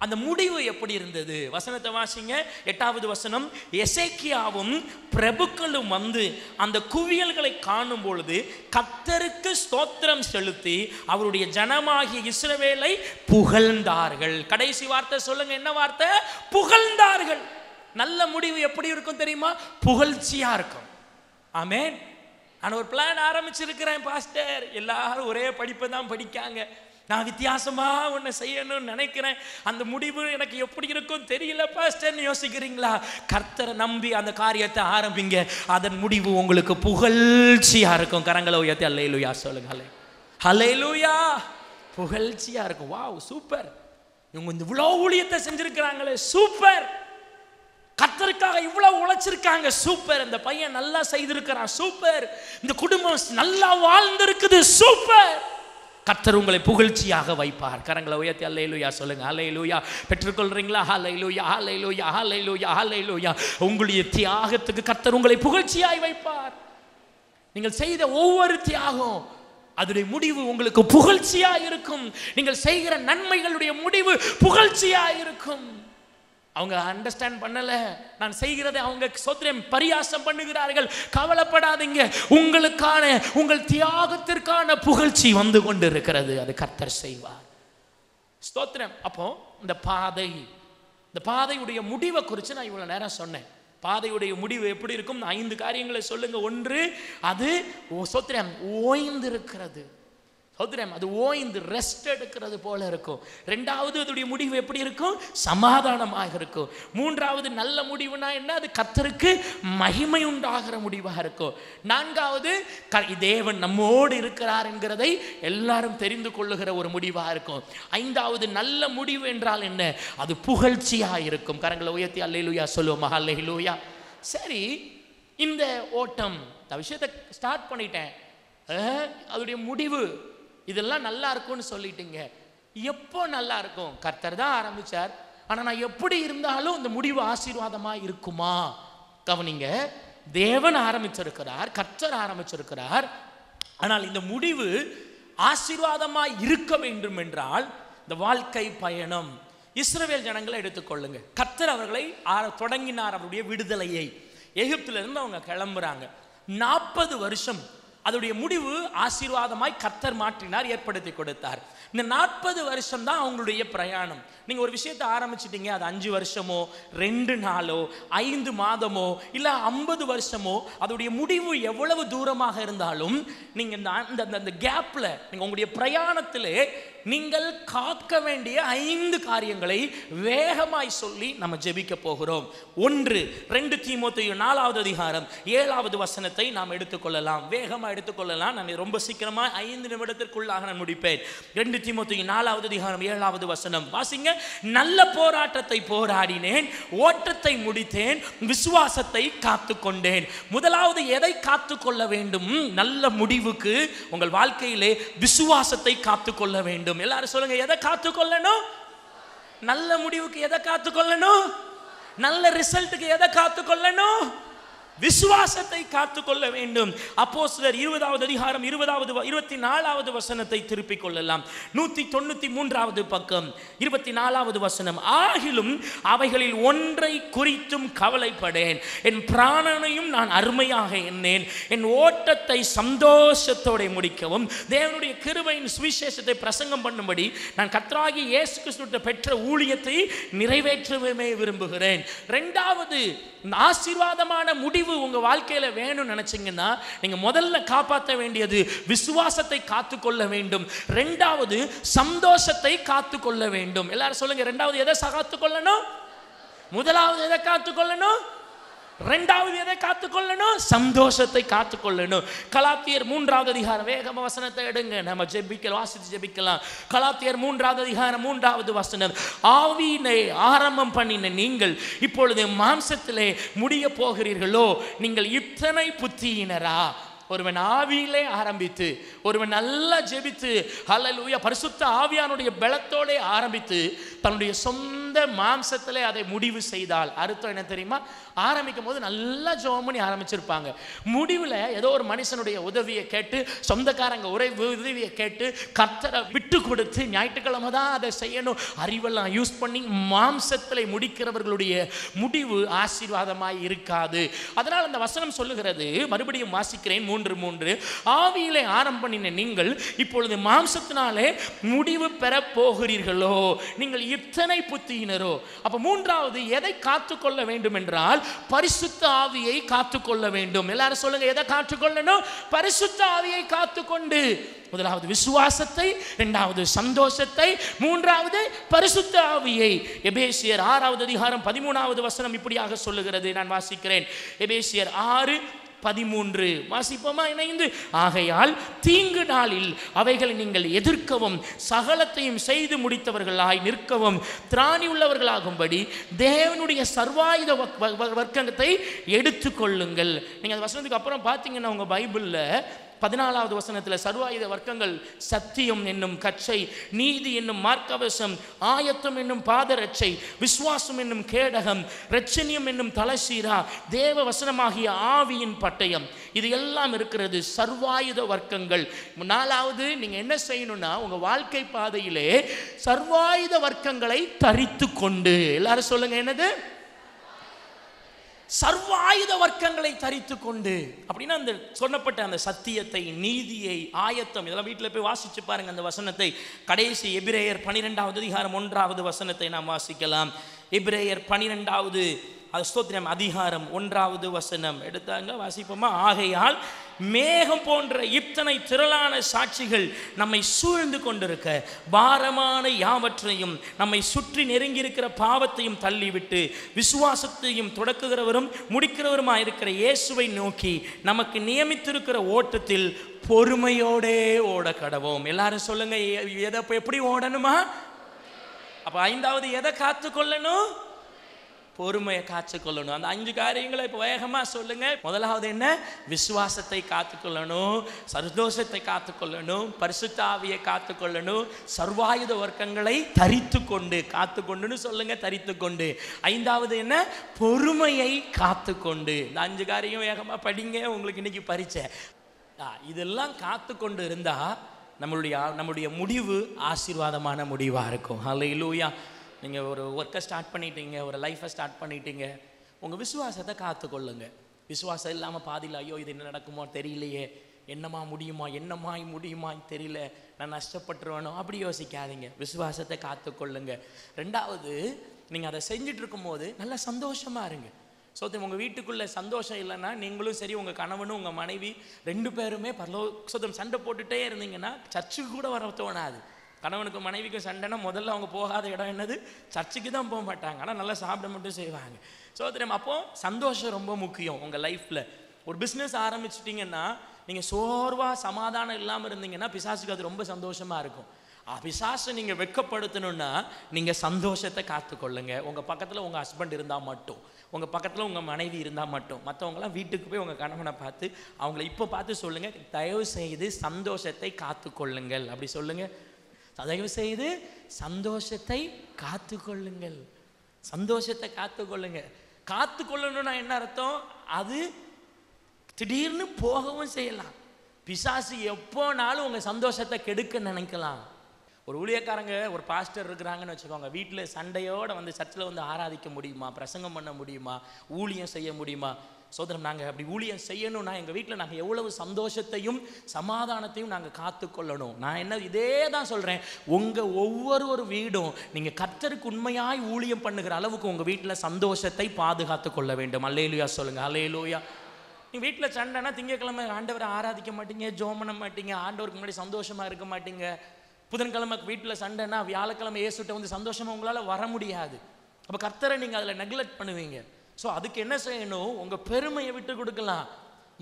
அந்த முடிவு எப்படி இருந்தது? வசனத்தை வாசிங்க. 8வது வசனம். எசேக்கியாவும் பிரபுக்களும் வந்து அந்த குவியல்களை காணும் பொழுது கர்த்தருக்கு ஸ்தோத்திரம் செலுத்தி அவருடைய ஜனமாகிய இஸ்ரவேலை புகழ்ந்தார்கள். கடைசி வார்த்தை சொல்லுங்க, என்ன வார்த்தை? புகழ்ந்தார்கள். நல்ல முடிவு எப்படி இருக்கும் தெரியுமா? புகழ்ச்சியா இருக்கும். ஆமென். நான் ஒரு பிளான் ஆரம்பிச்சிருக்கிறேன் பாஸ்டர், எல்லாரும் ஒரே படிப்பை தான் படிக்காங்க, நான் வித்தியாசமா ஒன்று செய்யணும்னு நினைக்கிறேன், அந்த முடிவு எனக்கு எப்படி இருக்கும் தெரியல பாஸ்டர்னு யோசிக்கிறீங்களா? கர்த்தரை நம்பி அந்த காரியத்தை ஆரம்பிங்க, அதன் முடிவு உங்களுக்கு புகழ்ச்சியா இருக்கும். கரங்களை உயர்த்தி அல்லேலூயா சொல்லுங்க. அல்லேலூயா. புகழ்ச்சியா இருக்கும். Wow, super. இவங்க இந்த இவ்வளோ ஊழியத்தை செஞ்சிருக்கிறாங்களே, சூப்பர். கர்த்தருக்காக இவ்வளவு உழைச்சிருக்காங்க, சூப்பர். இந்த பையன் நல்லா செய்திருக்கிறான், சூப்பர். இந்த குடும்பம் நல்லா வாழ்ந்திருக்குது, சூப்பர். கர்த்தர் உங்களை புகழ்ச்சியாக வைப்பார். கரங்களை உயர்த்தி அல்லேலூயா சொல்லுங்க. அல்லேலூயா. பெற்றுக்கொள்றீங்களா? அல்லேலூயா, அல்லேலூயா, அல்லேலூயா, அல்லேலூயா. உங்களுடைய தியாகத்துக்கு கர்த்தர் உங்களை புகழ்ச்சியாய் வைப்பார். நீங்கள் செய்த ஒவ்வொரு தியாகம் அதனுடைய முடிவு உங்களுக்கு புகழ்ச்சியா இருக்கும். நீங்கள் செய்கிற நன்மைகளுடைய முடிவு புகழ்ச்சியா இருக்கும். அவங்க அண்டர்ஸ்டாண்ட் பண்ணல, நான் செய்கிறதை அவங்க சோத்திரம் பரியாசம் பண்ணுகிறார்கள். கவலைப்படாதீங்க, உங்களுக்கான உங்கள் தியாகத்திற்கான புகழ்ச்சி வந்து கொண்டு இருக்கிறது. அது கர்த்தர் செய்வார். ஸ்தோத்திரம். அப்போ இந்த பாதையுடைய முடிவை குறித்து நான் இவ்வளவு நேரம் சொன்னேன். பாதையுடைய முடிவு எப்படி இருக்கும்? 5 காரியங்களை சொல்லுங்க. 1, அது சோத்திரம் ஓய்ந்திருக்கிறது. சோத்திரம், அது ஓய்ந்து ரெஸ்ட் எடுக்கிறது போல இருக்கும். 2வது, அதோடைய முடிவு எப்படி இருக்கும்? சமாதானமாக இருக்கும். 3வது, நல்ல முடிவுனா என்ன? அது கர்த்தருக்கு மகிமை உண்டாகிற முடிவாக இருக்கும். 4வது, தேவன் நம்மோடு இருக்கிறார் என்கிறதை எல்லாரும் தெரிந்து கொள்ளுகிற ஒரு முடிவாக இருக்கும். 5வது, நல்ல முடிவு என்றால் என்ன? அது புகழ்ச்சியாக இருக்கும். கரங்களை உயர்த்தி அல்லேலூயா சொல்லுவோம். அல்லேலூயா. சரி, இந்த ஓட்டம், இந்த விஷயத்தை ஸ்டார்ட் பண்ணிட்டேன், அதோடைய முடிவு இதெல்லாம் நல்லா இருக்கும்னு சொல்லிட்டீங்க. எப்போ நல்லா இருக்கும்? கர்த்தர் தான் ஆரம்பிச்சார். ஆனால் நான் எப்படி இருந்தாலும் இந்த முடிவு ஆசீர்வாதமாக இருக்குமா? கவனிங்க, தேவன் ஆரம்பிச்சிருக்கிறார், கர்த்தர் ஆரம்பிச்சிருக்கிறார். ஆனால் இந்த முடிவு ஆசீர்வாதமாக இருக்க வேண்டும் என்றால் இந்த வாழ்க்கை பயணம், இஸ்ரவேல் ஜனங்களை எடுத்துக்கொள்ளுங்க. கர்த்தர் அவர்களை தொடங்கினார் அவருடைய விடுதலையை. எகிப்திலிருந்து அவங்க கிளம்புறாங்க. 40 வருஷம் அதோடைய முடிவு ஆசீர்வாதமாய் கர்த்தர் மாற்றினார், ஏற்படுத்தி கொடுத்தார். இந்த 40 வருஷம் தான் அவங்களுடைய பிரயாணம். நீங்கள் ஒரு விஷயத்தை ஆரம்பிச்சிட்டீங்க, அது 5 வருஷமோ 2 நாளோ 5 மாதமோ இல்லை 50 வருஷமோ, அதோடைய முடிவு எவ்வளவு தூரமாக இருந்தாலும் நீங்கள் இந்த கேப்பில் நீங்கள் உங்களுடைய பிரயாணத்திலே நீங்கள் காக்க வேண்டிய 5 காரியங்களை வேகமாய் சொல்லி நம்ம ஜெபிக்க போகிறோம். 1, 2 தீமோத்தேயு 4வது அதிகாரம் 7வது வசனத்தை நாம் எடுத்துக்கொள்ளலாம். வேகமாக எடுத்துக்கொள்ளலாம். நான் ரொம்ப சீக்கிரமாக 5 நிமிடத்திற்குள்ளாக நான் முடிப்பேன். 2 தீமோத்தேயு 4வது அதிகாரம் 7வது வசனம் வாசிங்க. நல்ல போராட்டத்தை போராடினேன், ஓட்டத்தை முடித்தேன், விசுவாசத்தை காத்துக்கொண்டேன். முதலாவது எதை காத்துக்கொள்ள வேண்டும்? நல்ல முடிவுக்கு உங்கள் வாழ்க்கையிலே விசுவாசத்தை காத்துக்கொள்ள வேண்டும். எல்லாரும் சொல்லுங்க, எதை காத்துக்கொள்ளணும்? நல்ல முடிவுக்கு எதை காத்துக்கொள்ளணும்? நல்ல ரிசல்ட்டுக்கு எதை காத்துக்கொள்ளணும்? விசுவாசத்தை காத்துக்கொள்ள வேண்டும். அப்போஸ்தலர் 20வது அதிகாரம் 24வது வசனத்தை திருப்பிக் கொள்ளலாம். 193வது பக்கம் 24வது வசனம். ஆகிலும் அவைகளில் ஒன்றை குறித்தும் கவலைப்படேன், என் பிராணனையும் நான் அருமையாக எண்ணேன், என் ஓட்டத்தை சந்தோஷத்தோடு முடிக்கவும் தேவனுடைய கிருபையின் சுவிசேஷத்தை பிரசங்கம் பண்ணும்படி நான் கர்த்தராகிய இயேசு கிறிஸ்துவிட்ட பெற்ற ஊழியத்தை நிறைவேற்றவே விரும்புகிறேன். 2வது, ஆசீர்வாதமான முடிவு உங்க வாழ்க்கையில வேணும்னு நினைச்சீங்கன்னா நீங்க முதல்ல காப்பாற்ற வேண்டியது விசுவாசத்தை காத்துக்கொள்ள வேண்டும். 2வது, சந்தோஷத்தை காத்துக்கொள்ள வேண்டும். எல்லாரும் சொல்லுங்க, 2வது எதை காத்துக்கொள்ளணும்? முதலாவது எதை காத்துக்கொள்ளணும்? இரண்டாவது எதை காத்துக்கொள்ளணும்? சந்தோஷத்தை காத்துக்கொள்ளணும். கலாத்தியர் 3வது அதிகாரம், வேகமா வசனத்தை எடுங்க, நம்ம ஜெபிக்கலாம், வாசித்து ஜெபிக்கலாம். கலாத்தியர் 3வது அதிகாரம் 3வது வசனம், ஆவியிலே ஆரம்பம் பண்ணின நீங்கள் இப்பொழுது மாம்சத்திலே முடிய போகிறீர்களோ, நீங்கள் இத்தனை புத்தியினரா? ஒருவன் ஆவியிலே ஆரம்பித்து, ஒருவன் நல்லா ஜெபித்து, ஹல்லேலூயா, பரிசுத்த ஆவியானுடைய பலத்தோட ஆரம்பித்து தன்னுடைய சொந்த மாம்சத்திலே அதை முடிவு செய்தால் அர்த்தம் என்ன தெரியுமா? ஆரம்பிக்கும் போது நல்லா ஜெபம் பண்ணி ஆரம்பிச்சிருப்பாங்க. முடிவில் ஏதோ ஒரு மனுஷனுடைய உதவியை கேட்டு, சொந்தக்காரங்க உதவியை கேட்டு, கர்த்தரை விட்டு கொடுத்து, ஞாயிற்றுக்கிழமை தான் அதை செய்யணும் அறிவெல்லாம் யூஸ் பண்ணி மாம்சத்திலே முடிக்கிறவர்களுடைய முடிவு ஆசீர்வாதமாய் இருக்காது. அதனால் அந்த வசனம் சொல்லுகிறது, மறுபடியும் வாசிக்கிறேன், 3:3, ஆவியிலே ஆரம்பம் பண்ணின நீங்கள் இப்பொழுது மாம்சத்தினாலே முடிவு பெற போகிறீர்களோ, நீங்கள் இத்தனை புத்தியினரோ. அப்ப மூன்றாவது எதை காத்துக்கொள்ள வேண்டும் என்றால் பரிசுத்த ஆவியை காத்துக்கொள்ள வேண்டும். எல்லாரும் சொல்லுங்க, எதை காத்துக்கொள்ளணும்? பரிசுத்த ஆவியை காத்துக்கொண்டு, முதலாவது விசுவாசத்தை, இரண்டாவது சந்தோஷத்தை, மூன்றாவது பரிசுத்த ஆவியை. எபேசியர் 6வது அதிகாரம் 13வது வசனம் இப்படியாக சொல்லுகிறது, நான் வாசிக்கிறேன். எபேசியர் 6:13 வாசிப்போமா இணைந்து? ஆகையால் தீங்கு நாளில் அவைகளை நீங்கள் எதிர்க்கவும் சகலத்தையும் செய்து முடித்தவர்களாய் நிற்கவும் திராணி உள்ளவர்களாகும்படி தேவனுடைய சர்வாயுத வர்க்கத்தை எடுத்துக்கொள்ளுங்கள். நீங்கள் அந்த வசனத்துக்கு அப்புறம் பார்த்தீங்கன்னா உங்கள் பைபிளில் 14வது வசனத்தில் சர்வாயுத வர்க்கங்கள் சத்தியம் என்னும் கச்சை, நீதி என்னும் மார்க்கவசம், ஆயத்தம் என்னும் பாதரட்சை, விசுவாசம் என்னும் கேடகம், இரட்சணியம் என்னும் தலசீரா, தேவ வசனமாகிய ஆவியின் பட்டயம், இது எல்லாம் இருக்கிறது சர்வாயுத வர்க்கங்கள். 4வது நீங்க என்ன செய்யணும்னா உங்க வாழ்க்கை பாதையிலே சர்வாயுத வர்க்கங்களை தரித்து கொண்டு, எல்லாரும் சொல்லுங்க, என்னது? சர்வாயுத வர்க்கங்களை தரித்து கொண்டு. அப்படின்னா அந்த சொன்னப்பட்ட அந்த சத்தியத்தை, நீதியை, ஆயத்தம், இதெல்லாம் வீட்டில் போய் வாசிச்சு பாருங்க அந்த வசனத்தை. கடைசி எபிரேயர் 12வது அதிகாரம் 1வது வசனத்தை நாம் வாசிக்கலாம். எபிரேயர் 12வது ஸ்தோத்திரம் அதிகாரம் 1வது வசனம் எடுத்தாங்க, வாசிப்போமா? ஆகையால் மேகம் போன்ற இத்தனை திரளான சாட்சிகள் நம்மை சூழ்ந்து கொண்டிருக்க பாரமான யாவற்றையும் நம்மை சுற்றி நெருங்கி இருக்கிற பாவத்தையும் தள்ளிவிட்டு விசுவாசத்தையும் தொடக்குகிறவரும் முடிக்கிறவருமா இருக்கிற இயேசுவை நோக்கி நமக்கு நியமித்திருக்கிற ஓட்டத்தில் பொறுமையோடே ஓட கடவோம். எல்லாரும் சொல்லுங்க, எதை எப்படி ஓடணுமா? அப்ப 5வது எதை காத்து கொள்ளணும்? பொறுமையை காத்துக்கொள்ளணும். அந்த 5 காரியங்களை இப்போ வேகமா சொல்லுங்க. முதலாவது என்ன? விசுவாசத்தை காத்துக்கொள்ளணும், சந்தோஷத்தை காத்துக்கொள்ளணும், பரிசுத்த ஆவியை காத்துக்கொள்ளணும், சர்வாயுத வர்க்கங்களை தரித்து கொண்டு, காத்துக்கொண்டுன்னு சொல்லுங்க, தரித்து கொண்டு. 5வது என்ன? பொறுமையை காத்துக்கொண்டு. இந்த 5 காரியம் வேகமா படிங்க, உங்களுக்கு இன்னைக்கு பரீட்சை. இதெல்லாம் காத்துக்கொண்டு இருந்தா நம்மளுடைய முடிவு ஆசீர்வாதமான முடிவா இருக்கும். ஹல்லேலூயா. நீங்கள் ஒரு ஒர்க்கை ஸ்டார்ட் பண்ணிட்டீங்க, ஒரு லைஃப்பை ஸ்டார்ட் பண்ணிட்டீங்க, உங்கள் விசுவாசத்தை காத்துக்கொள்ளுங்க. விசுவாசம் இல்லாமல் பாதியில் ஐயோ இது என்ன நடக்குமோ தெரியலையே, என்னமா முடியுமா தெரியல, நான் நஷ்டப்பட்டுருவேனோ, அப்படி யோசிக்காதீங்க. விசுவாசத்தை காத்துக்கொள்ளுங்க. 2வது, நீங்கள் அதை செஞ்சுட்டு இருக்கும்போது நல்லா சந்தோஷமாக இருங்க. உங்கள் வீட்டுக்குள்ளே சந்தோஷம் இல்லைன்னா நீங்களும் சரி, உங்கள் கணவனும் உங்கள் மனைவி 2 பேருமே சண்டை போட்டுகிட்டே இருந்தீங்கன்னா சர்ச்சுக்கு கூட வர தோணாது. கணவனுக்கும் மனைவிக்கும் சண்டைனா முதல்ல அவங்க போகாத இடம் என்னது? சர்ச்சுக்கு தான் போக மாட்டாங்க, ஆனால் நல்லா சாப்பிட மட்டும் செய்வாங்க. அப்போ சந்தோஷம் ரொம்ப முக்கியம் உங்கள் லைஃப்பில். ஒரு பிஸ்னஸ் ஆரம்பிச்சிட்டிங்கன்னா நீங்கள் சோர்வாக சமாதானம் இல்லாமல் இருந்தீங்கன்னா பிசாசுக்கு அது ரொம்ப சந்தோஷமாக இருக்கும். பிசாசை நீங்கள் வெட்கப்படுத்தணுன்னா நீங்கள் சந்தோஷத்தை காத்துக்கொள்ளுங்க. உங்கள் பக்கத்தில் உங்கள் ஹஸ்பண்ட் இருந்தால் மட்டும், உங்கள் பக்கத்தில் உங்கள் மனைவி இருந்தால் மட்டும். மற்றவங்களாம் வீட்டுக்கு போய் உங்கள் கணவனை பார்த்து அவங்கள இப்போ பார்த்து சொல்லுங்கள், தயவு செய்து சந்தோஷத்தை காத்துக்கொள்ளுங்கள். அப்படி சொல்லுங்கள், தயவு செய்து சந்தோஷத்தை காத்துக்கொள்ளுங்கள். சந்தோஷத்தை காத்துக்கொள்ளுங்க. காத்துக்கொள்ளணும்னா என்ன அர்த்தம்? அது திடீர்னு போகவும் செய்யலாம். பிசாசு எப்போனாலும் உங்கள் சந்தோஷத்தை கெடுக்க நினைக்கலாம். ஒரு ஊழியக்காரங்க, ஒரு பாஸ்டர் இருக்கிறாங்கன்னு வச்சுக்கோங்க, வீட்டில் சண்டையோடு வந்து சர்ச்சில் வந்து ஆராதிக்க முடியுமா? பிரசங்கம் பண்ண முடியுமா? ஊழியம் செய்ய முடியுமா? சோதரம், நாங்கள் அப்படி ஊழியம் செய்யணும்னா எங்கள் வீட்டில் நாங்கள் எவ்வளவு சந்தோஷத்தையும் சமாதானத்தையும் நாங்கள் காத்துக்கொள்ளணும். நான் என்ன இதே தான் சொல்கிறேன், உங்கள் ஒவ்வொரு வீடும் நீங்கள் கர்த்தருக்கு உண்மையாய் ஊழியம் பண்ணுகிற அளவுக்கு உங்கள் வீட்டில் சந்தோஷத்தை பாதுகாத்து கொள்ள வேண்டும். அல்லேலூயா சொல்லுங்கள், அல்லேலூயா. நீங்கள் வீட்டில் சண்டைனா திங்கக்கிழமை ஆண்டவரை ஆராதிக்க மாட்டீங்க, ஜெபம் பண்ண மாட்டீங்க, ஆண்டவருக்கு முன்னாடி சந்தோஷமாக இருக்க மாட்டீங்க. புதன்கிழமை வீட்டில் சண்டைனா வியாழக்கிழமை இயேசுட்ட வந்து சந்தோஷமாக உங்களால் வர முடியாது. அப்போ கர்த்தரை நீங்கள் அதில் நெக்லெக்ட் பண்ணுவீங்க. ஸோ அதுக்கு என்ன செய்யணும்? உங்க பெருமையை விட்டு கொடுக்கலாம்.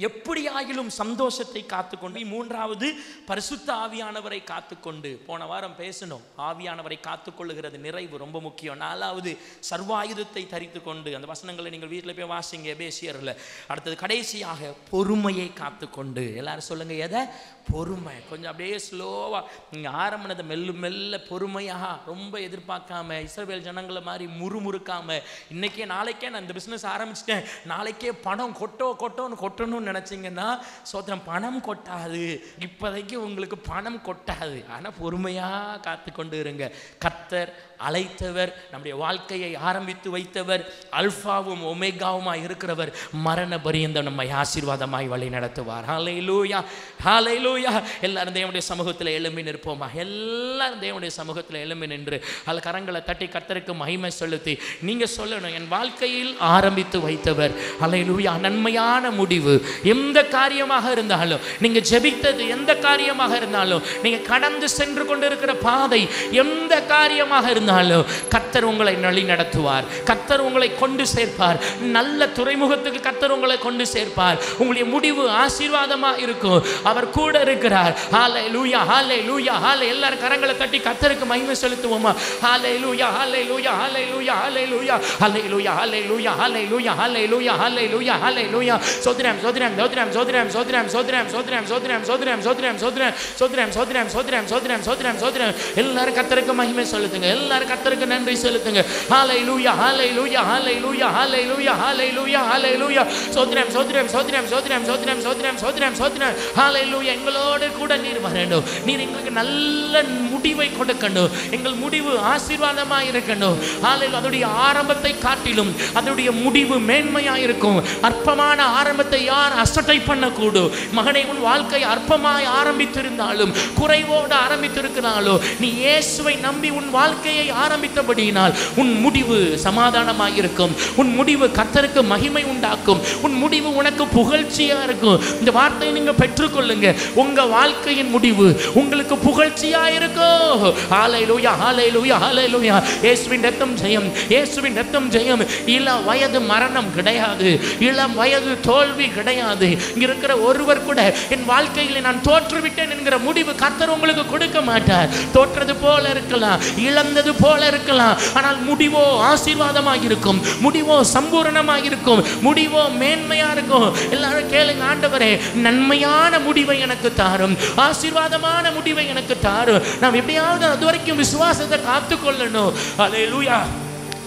எப்படி ஆகிலும் சந்தோஷத்தை காத்துக்கொண்டு, மூன்றாவது பரிசுத்த ஆவியானவரை காத்துக்கொண்டு. போன வாரம் பேசணும், ஆவியானவரை காத்துக்கொள்ளுகிறது நிறைவு ரொம்ப முக்கியம். நாலாவது சர்வாயுதத்தை தரித்து கொண்டு. அந்த வசனங்களை நீங்கள் வீட்டில் போய் வாசிங்க, எபேசியர்ல. அடுத்தது கடைசியாக பொறுமையை காத்துக்கொண்டு. எல்லாரும் சொல்லுங்க, எதை? பொறுமை. கொஞ்சம் அப்படியே ஸ்லோவா நீங்கள் ஆரம்பினதை மெல்ல மெல்ல பொறுமையாக, ரொம்ப எதிர்பார்க்காம, இஸ்ரவேல் ஜனங்களை மாதிரி முறுமுறுக்காம, இன்னைக்கே நாளைக்கே நான் இந்த பிஸ்னஸ் ஆரம்பிச்சிட்டேன், நாளைக்கே பணம் கொட்டணும்னு நினைச்சிங்கன்னா சோத்திரம், பணம் கொட்டாது. இப்போதைக்கு உங்களுக்கு பணம் கொட்டாது. ஆனால் பொறுமையாக காத்து கொண்டு இருங்க. கர்த்தர் அழைத்தவர், நம்முடைய வாழ்க்கையை ஆரம்பித்து வைத்தவர், அல்பாவும் ஒமேகாவுமாய் இருக்கிறவர், மரண பரியந்தம் நம்மை ஆசீர்வாதமாய் வழி நடத்துவார். ஹல்லேலூயா, ஹல்லேலூயா. எல்லாரும் தேவனுடைய சமூகத்தில் எழும்பி நிற்போமா? எல்லாரும் தேவனுடைய சமூகத்தில் எழும்பி நின்று அல்ல கரங்களை தட்டி கர்த்தருக்கு மகிமை செலுத்தி நீங்க சொல்லணும், என் வாழ்க்கையில் ஆரம்பித்து வைத்தவர். ஹல்லேலூயா. நன்மையான முடிவு எந்த காரியமாக இருந்தாலும், நீங்க ஜெபித்தது எந்த காரியமாக இருந்தாலும், நீங்க கடந்து சென்று கொண்டிருக்கிற பாதை எந்த காரியமாக இருந்தாலும், கர்த்தர் உங்களை வழி நடத்துவார். கர்த்தர் உங்களை கொண்டு சேர்ப்பார். நல்ல துறைமுகத்துக்கு கர்த்தர் உங்களை கொண்டு சேர்ப்பார். உங்களுடைய முடிவு ஆசீர்வாதமா இருக்கும். அவர் கூட இருக்கிறார். ஹல்லேலூயா, ஹல்லேலூயா, ஹல்லே. எல்லாரும் கரங்களை தட்டி கர்த்தருக்கு மகிமை செலுத்துவோமா? ஹல்லேலூயா, ஹல்லேலூயா, ஹல்லேலூயா, ஹல்லேலூயா, ஹல்லேலூயா, ஹல்லேலூயா, ஹல்லேலூயா, ஹல்லேலூயா, ஹல்லேலூயா, ஹல்லேலூயா. சோத்ரம் சோத்ரம் சோத்ரம் சோத்ரம் சோத்ரம் சோத்ரம் சோத்ரம் சோத்ரம் சோத்ரம் சோத்ரம் சோத்ரம் சோத்ரம் சோத்ரம் சோத்ரம் சோத்ரம் சோத்ரம் சோத்ரம். எல்லாரும் கர்த்தருக்கு மகிமை செலுத்துங்க. எல்லாரும் கர்த்தருக்கு நன்றி செலுத்துங்க. ஹல்லேலூயா, ஹல்லேலூயா, ஹல்லேலூயா, ஹல்லேலூயா, ஹல்லேலூயா, ஹல்லேலூயா. சோத்ரம் சோத்ரம் சோத்ரம் சோத்ரம் சோத்ரம் சோத்ரம் சோத்ரம் சோத்ரம். ஹல்லேலூயா. எங்களோடு கூட நீர் வரணும். நீர் எங்களுக்கு நல்ல முடிவை கொடுக்கணும். எங்கள் முடிவு ஆசீர்வாதமாக இருக்கணும். ஹல்லேலூயா. அதோடைய ஆரம்பத்தை காட்டிலும் அதோடைய முடிவு மேன்மையாக இருக்கும். அற்பமான ஆரம்பத்தை யார் அசட்டை பண்ணக்கூடும்? மகனே, உன் வாழ்க்கை அற்பமாய் ஆரம்பித்திருந்தாலும், குறைவோடு ஆரம்பித்திருக்கிறாளோ, நீ இயேசுவை நம்பி உன் வாழ்க்கையை ஆரம்பித்தபடியினால் உன் முடிவு சமாதானமாக இருக்கும். உன் முடிவு கர்த்தருக்கு மகிமை உண்டாக்கும். உன் முடிவு உனக்கு புகழ்ச்சியா இருக்கும். இந்த வார்த்தையை நீங்க பெற்றுக்கொள்ளுங்க. உங்க வாழ்க்கையின் முடிவு உங்களுக்கு புகழ்ச்சியா இருக்கும். ஹல்லேலூயா, ஹல்லேலூயா, ஹல்லேலூயா. இயேசுவின் ரத்தம் ஜெயம், இயேசுவின் ரத்தம் ஜெயம். இளம் வயது மரணம் கிடையாது. இளம் வயது தோல்வி கிடையாது. இங்க இருக்கிற ஒருவர் கூட என் வாழ்க்கையில் நான் தோற்றுவிட்டேன் என்கிற முடிவு கர்த்தர் உங்களுக்கு கொடுக்க மாட்டார். தோற்றது போல இருக்கலாம், இழந்தது போல இருக்கலாம், ஆனால் முடிவோ ஆசீர்வாதமாக இருக்கும். முடிவோ சம்பூரணமாக இருக்கும். முடிவோ மேன்மையா இருக்கும். எல்லாரும் கேளுங்க, ஆண்டவரே நன்மையான முடிவை எனக்கு தாரும், ஆசீர்வாதமான முடிவை எனக்கு தாரும். நாம் எப்படியாவது அது வரைக்கும் விசுவாசத்தை காத்துக்கொள்ளணும். ஹல்லேலூயா.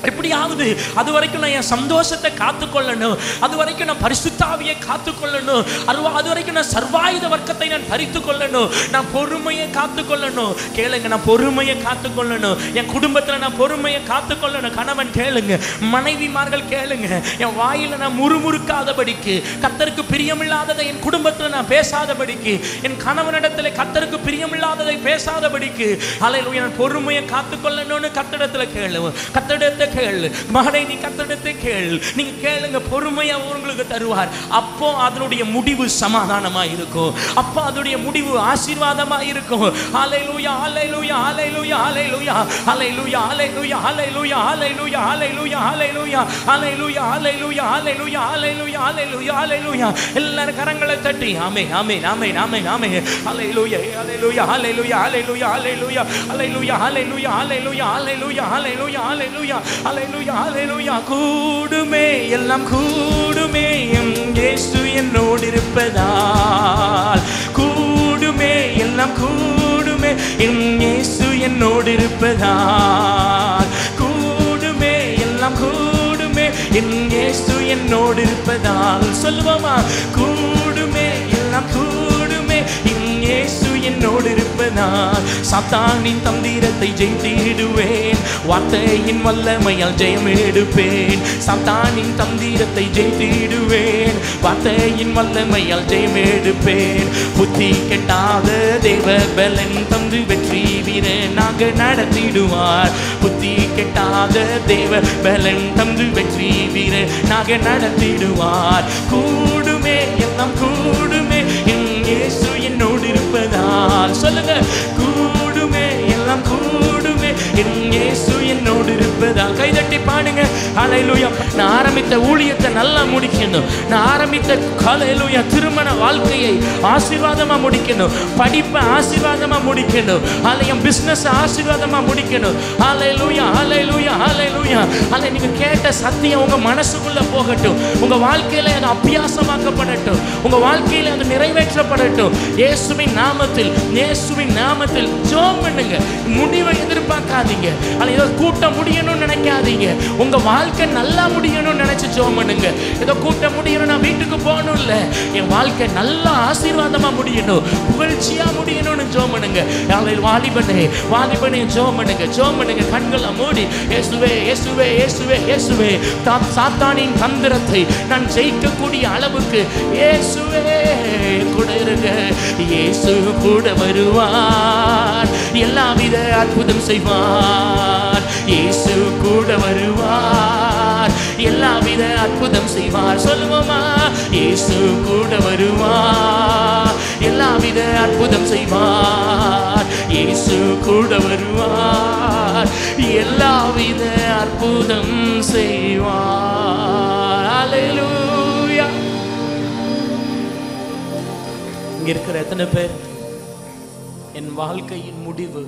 எப்படியாவது அது வரைக்கும் நான் என் சந்தோஷத்தை காத்துக்கொள்ளணும். அது வரைக்கும் நான் பரிசுத்த ஆவியை காத்துக்கொள்ளணும். அது வரைக்கும் நான் சர்வாயுத வர்க்கத்தை நான் தரித்து கொள்ளணும். நான் பொறுமையை காத்துக்கொள்ளணும். கேளுங்க, நான் பொறுமையை காத்துக்கொள்ளணும். என் குடும்பத்தில் நான் பொறுமையை காத்துக்கொள்ளணும். கணவன் கேளுங்க, மனைவிமார்கள் கேளுங்க, என் வாயில நான் முறுமுறுக்காதபடிக்கு, கர்த்தருக்கு பிரியமில்லாததை என் குடும்பத்தில் நான் பேசாதபடிக்கு, என் கணவனிடத்தில் கர்த்தருக்கு பிரியமில்லாததை பேசாதபடிக்கு, ஹல்லேலூயா, நான் பொறுமையை காத்துக்கொள்ளணும்னு கர்த்தரிடத்தில் கேளுங்க. கர்த்தரிடத்தில் கேளு மகனே, நீ கர்த்தரிடத்தை கேள். நீங்க கேளுங்க, பொறுமையா உங்களுக்கு தருவார். அப்போ அதனுடைய முடிவு சமாதானமா இருக்கும். அப்போ அதனுடைய முடிவு ஆசீர்வாதமா இருக்கும். ஹல்லேலூயா, ஹல்லேலூயா, ஹல்லேலூயா, ஹல்லேலூயா, ஹல்லேலூயா, ஹல்லேலூயா, ஹல்லேலூயா, ஹல்லேலூயா, ஹல்லேலூயா, ஹல்லேலூயா, ஹல்லேலூயா, ஹல்லேலூயா, ஹல்லேலூயா, ஹல்லேலூயா, ஹல்லேலூயா, ஹல்லேலூயா. எல்லாரும் கரங்களை தட்டி ஆமென், ஆமென், ஆமென், ஆமென், ஆமென். ஹல்லேலூயா, ஹல்லேலூயா, ஹல்லேலூயா, ஹல்லேலூயா, ஹல்லேலூயா, ஹல்லேலூயா, ஹல்லேலூயா, ஹல்லேலூயா, ஹல்லேலூயா, ஹல்லேலூயா, ஹல்லேலூயா, ஹல்லேலூயா, ஹல்லேலூயா. கூடுமே, எல்லாம் கூடுமே, இயேசு என்னோடு இருப்பதால். கூடுமே, எல்லாம் கூடுமே, இயேசு என்னோடு இருப்பதால். கூடுமே, எல்லாம் கூடுமே, இயேசு என்னோடு இருப்பதால். சொல்லுவோமா? கூடுமே, எல்லாம் கூடுமே, இயேசு என்னோடு இருப்பதால். சாத்தானின் தந்திரத்தை ஜெயித்திடுவேன், வார்த்தையின் வல்லமையால் ஜெயம் எடுப்பேன். சாத்தானின் தந்திரத்தை ஜெயித்திடுவேன், வார்த்தையின் வல்லமையால் ஜெயம் எடுப்பேன். புத்தி கெட்டாத தேவ பலன் தந்து வெற்றி வீரனாக நடத்திடுவார். புத்தி கெட்டாத தேவ பலன் தந்து வெற்றி வீரனாக நடத்திடுவார். கூடுமே, எல்லாம் கூடுமே, இயேசு என்னோடு இருப்பதால். சொல்லுங்க, கூடுமே, எல்லாம் கூடுமே, என் இயேசு என்னோடு இருப்பதால். கைதட்டி பாடுங்க ஹல்லேலூயா. நான் ஆரம்பித்த ஊழியத்தை நல்லா முடிக்கணும். நான் ஆரம்பித்த ஹல்லேலூயா திருமண வாழ்க்கையை ஆசீர்வாதமா முடிக்கணும். படிப்பை ஆசீர்வாதமா முடிக்கணும். என் பிசினஸ் ஆசீர்வாதமா முடிக்கணும். ஹல்லேலூயா ஹல்லேலூயா ஹல்லேலூயா. நீங்க கேட்ட சத்தியம் உங்க மனசுக்குள்ள போகட்டும். உங்க வாழ்க்கையில அது அபியாசமாக்கப்படட்டும். உங்க வாழ்க்கையில அது நிறைவேற்றப்படட்டும். இயேசுவின் நாமத்தில், இயேசுவின் நாமத்தில் ஜெபம் பண்ணுங்க. முடிவை எதிர்பார்க்காதீங்க. ஏதோ கூட்டம் முடியணும்னு நினைக்காதீங்க. உங்க வாழ்க்கை நல்லா முடியணும்னு நினைச்சு ஜெபம் பண்ணுங்க. ஏதோ கூட்டம் முடியணும், நான் வீட்டுக்கு போகணும் இல்ல, என் வாழ்க்கை நல்லா ஆசீர்வாதமா முடியணும், புகழ்ச்சியா முடியணும்னு ஜெபம் பண்ணுங்க. வாலிபனே வாலிபனே ஜெபம் பண்ணுங்க, ஜெபம் பண்ணுங்க. கண்களை மூடி இயேசுவே இயேசுவே இயேசுவே இயேசுவே, சாத்தானின் தந்திரத்தை நான் ஜெயிக்கக்கூடிய அளவுக்கு இயேசுவே கூட இருங்க. இயேசு கூட வருவார், எல்லாவித அற்புதம் செய்வார். இயேசு கூட வருவார், எல்லாவித அற்புதம் செய்வார். சொல்லுவோமா? இயேசு கூட வருவார், எல்லாவித அற்புதம் செய்வார். இயேசு கூட வருவார், எல்லாவித அற்புதம் செய்வார். ஹல்லேலூயா. இங்க இருக்கிற எத்தனை பேர் என் வாழ்க்கையின் முடிவு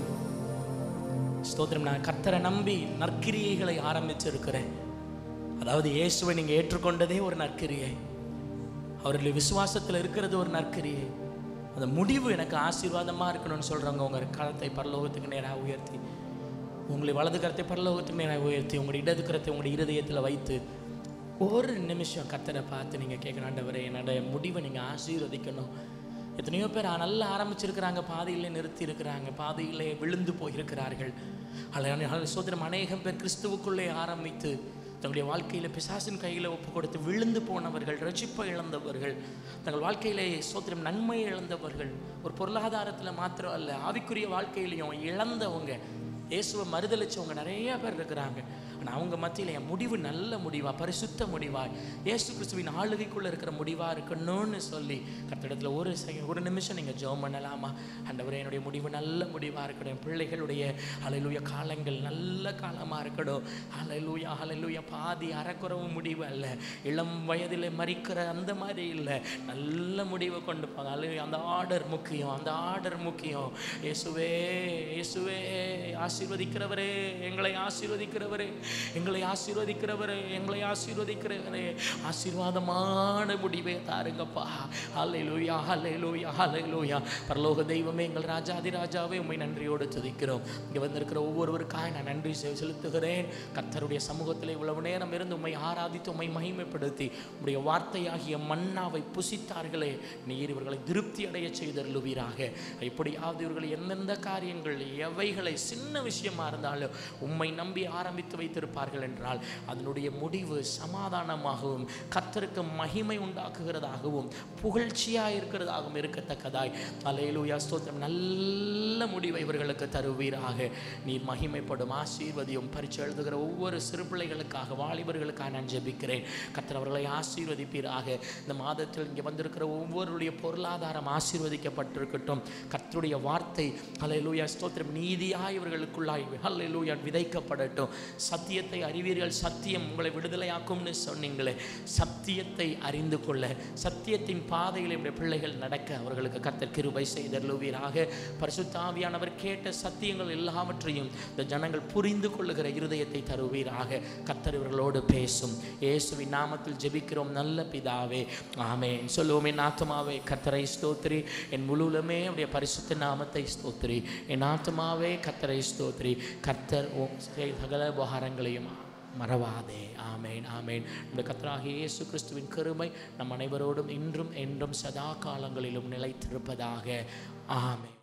ஸ்தோத்திரம், நான் கர்த்தரை நம்பி நற்கிரியைகளை ஆரம்பிச்சிருக்கிறேன். அதாவது இயேசுவை நீங்க ஏற்றுக்கொண்டதே ஒரு நற்கிரியை, அவர்களுடைய விசுவாசத்தில் இருக்கிறது ஒரு நற்கிரியை. அந்த முடிவு எனக்கு ஆசீர்வாதமா இருக்கணும்னு சொல்றவங்க உங்க கரத்தை பரலோகத்துக்கு நேராக உயர்த்தி, உங்களை வலது கரத்தை பரலோகத்துக்கு நேராக உயர்த்தி, உங்களுடைய இடது கரத்தை உங்களுடைய இருதயத்தில் வைத்து ஒரு நிமிஷம் கர்த்தரை பார்த்து நீங்க கேட்கணும், ஆண்டவரே என்னுடைய முடிவை நீங்க ஆசீர்வதிக்கணும். எத்தனையோ பேர் நல்லா ஆரம்பிச்சிருக்கிறாங்க, பாதையிலே நிறுத்தி இருக்கிறாங்க, பாதையிலே விழுந்து போயிருக்கிறார்கள். சோதரம் அநேகம் பேர் கிறிஸ்துவுக்குள்ளே ஆரம்பித்து தங்களுடைய வாழ்க்கையில் பிசாசின் கையில் ஒப்பு கொடுத்து விழுந்து போனவர்கள், ரட்சிப்பை இழந்தவர்கள், தங்கள் வாழ்க்கையிலே சோதரம் நன்மையை இழந்தவர்கள், ஒரு பொருளாதாரத்தில் மாத்திரம் அல்ல ஆவிக்குரிய வாழ்க்கையிலையும் இழந்தவங்க, இயேசுவை மறுதளிச்சவங்க நிறைய பேர் இருக்கிறாங்க. ஆனால் அவங்க மத்தியில் என் முடிவு நல்ல முடிவா, பரிசுத்த முடிவா, இயேசு கிறிஸ்துவின் ஆளுகைக்குள்ளே இருக்கிற முடிவாக இருக்கணும்னு சொல்லி கர்த்தரிடத்தில் ஒரு நிமிஷம் நீங்கள் ஜெபம் பண்ணலாமா? ஆண்டவரே என்னுடைய முடிவு நல்ல முடிவாக இருக்கணும், என் பிள்ளைகளுடைய ஹல்லேலூயா காலங்கள் நல்ல காலமாக இருக்கணும். ஹல்லேலூயா ஹல்லேலூயா. பாதி அறக்குறவு முடிவு அல்ல, இளம் வயதில் மறிக்கிற அந்த மாதிரி இல்லை, நல்ல முடிவை கொண்டு போங்க. ஹல்லேலூயா. அந்த ஆர்டர் முக்கியம், அந்த ஆர்டர் முக்கியம். இயேசுவே இயேசுவே ஆசீர்வதிக்கிறவரே, எங்களை ஆசீர்வதிக்கிறவரே, எங்களை ஆசீர்வதிக்கிறவரே, எங்களை ஆசீர்வதிக்கிறவரே, ஆசீர்வாதமான முடிவை தாருங்கப்பா. ஹல்லேலூயா ஹல்லேலூயா ஹல்லேலூயா. பரலோக தெய்வமே, எங்கள் ராஜாதி ராஜாவே, உம்மை நன்றியோடு துதிக்கிறோம். இங்கே வந்திருக்கிற ஒவ்வொருவருக்காக நான் நன்றி செலுத்துகிறேன். கர்த்தருடைய சமூகத்தில் இவ்வளவு நேரம் இருந்து உம்மை ஆராதித்து உம்மை மகிமைப்படுத்தி உம்முடைய வார்த்தையாகிய மன்னாவை புசித்தார்களே, நீர் இவர்களை திருப்தி அடைய செய்தருளுவீராக. எப்படியாவது இவர்கள் எந்தெந்த காரியங்கள் எவைகளை சின்ன விஷயமா இருந்தாலும் உம்மை நம்பி ஆரம்பித்து வைத்திருப்பார்கள் என்றால் அதனுடைய முடிவு சமாதானமாகவும் கர்த்தருக்கு மகிமை உண்டாக்குகிறதாகவும் புகழ்ச்சியாக இருக்கிறதாகவும் இருக்கத்தக்கதாய் ஹல்லேலூயா ஸ்தோத்திரம் நல்ல முடிவை இவர்களுக்கு தருவீராக. நீர் மகிமைப்படும் ஆசீர்வதியும். பரீட்சை எழுதுகிற ஒவ்வொரு சிறு பிள்ளைகளுக்காக, வாலிபர்களுக்காக நான் ஜெபிக்கிறேன். கர்த்தர் அவர்களை ஆசீர்வதிப்பீராக. இந்த மாதத்தில் இங்கே வந்திருக்கிற ஒவ்வொருடைய பொருளாதாரம் ஆசீர்வதிக்கப்பட்டிருக்கட்டும். கர்த்தருடைய வார்த்தை ஹல்லேலூயா ஸ்தோத்திரம் நீதியாய் இவர்களுக்குள்ளாய் ஹல்லேலூயா விதைக்கப்படட்டும். சத்தியத்தை அறிவீர்கள், சத்தியம் உங்களை விடுதலையாக்கும்னு சொன்னீங்களே, சத்தியத்தை அறிந்து கொள்ள, சத்தியத்தின் பாதையில் இப்படி பிள்ளைகள் நடக்க அவர்களுக்கு கர்த்தர் கிருபை செய்தருளுவீராக. பரிசுத்த ஆவியானவர் கேட்ட சத்தியங்கள் எல்லாவற்றையும் இந்த ஜனங்கள் புரிந்து கொள்ளுகிற இருதயத்தை தருவீராக. கர்த்தர் இவர்களோடு பேசும். இயேசுவின் நாமத்தில் ஜெபிக்கிறோம் நல்ல பிதாவே, ஆமென். சொல்லுவோம், என் ஆத்துமாவே கர்த்தரை ஸ்தோத்திரி, என் முழுவதுமே அவருடைய பரிசுத்த நாமத்தை ஸ்தோத்திரி. என் ஆத்துமாவே கர்த்தரை ஸ்தோத்திரி, கர்த்தர் சகல உபகாரங்களையும் மறவாதே. ஆமேன் ஆமேன். இந்த கர்த்தராகிய இயேசு கிறிஸ்துவின் கிருபை நம் அனைவரோடும் இன்றும் என்றும் சதா காலங்களிலும் நிலைத்திருப்பதாக. ஆமேன்.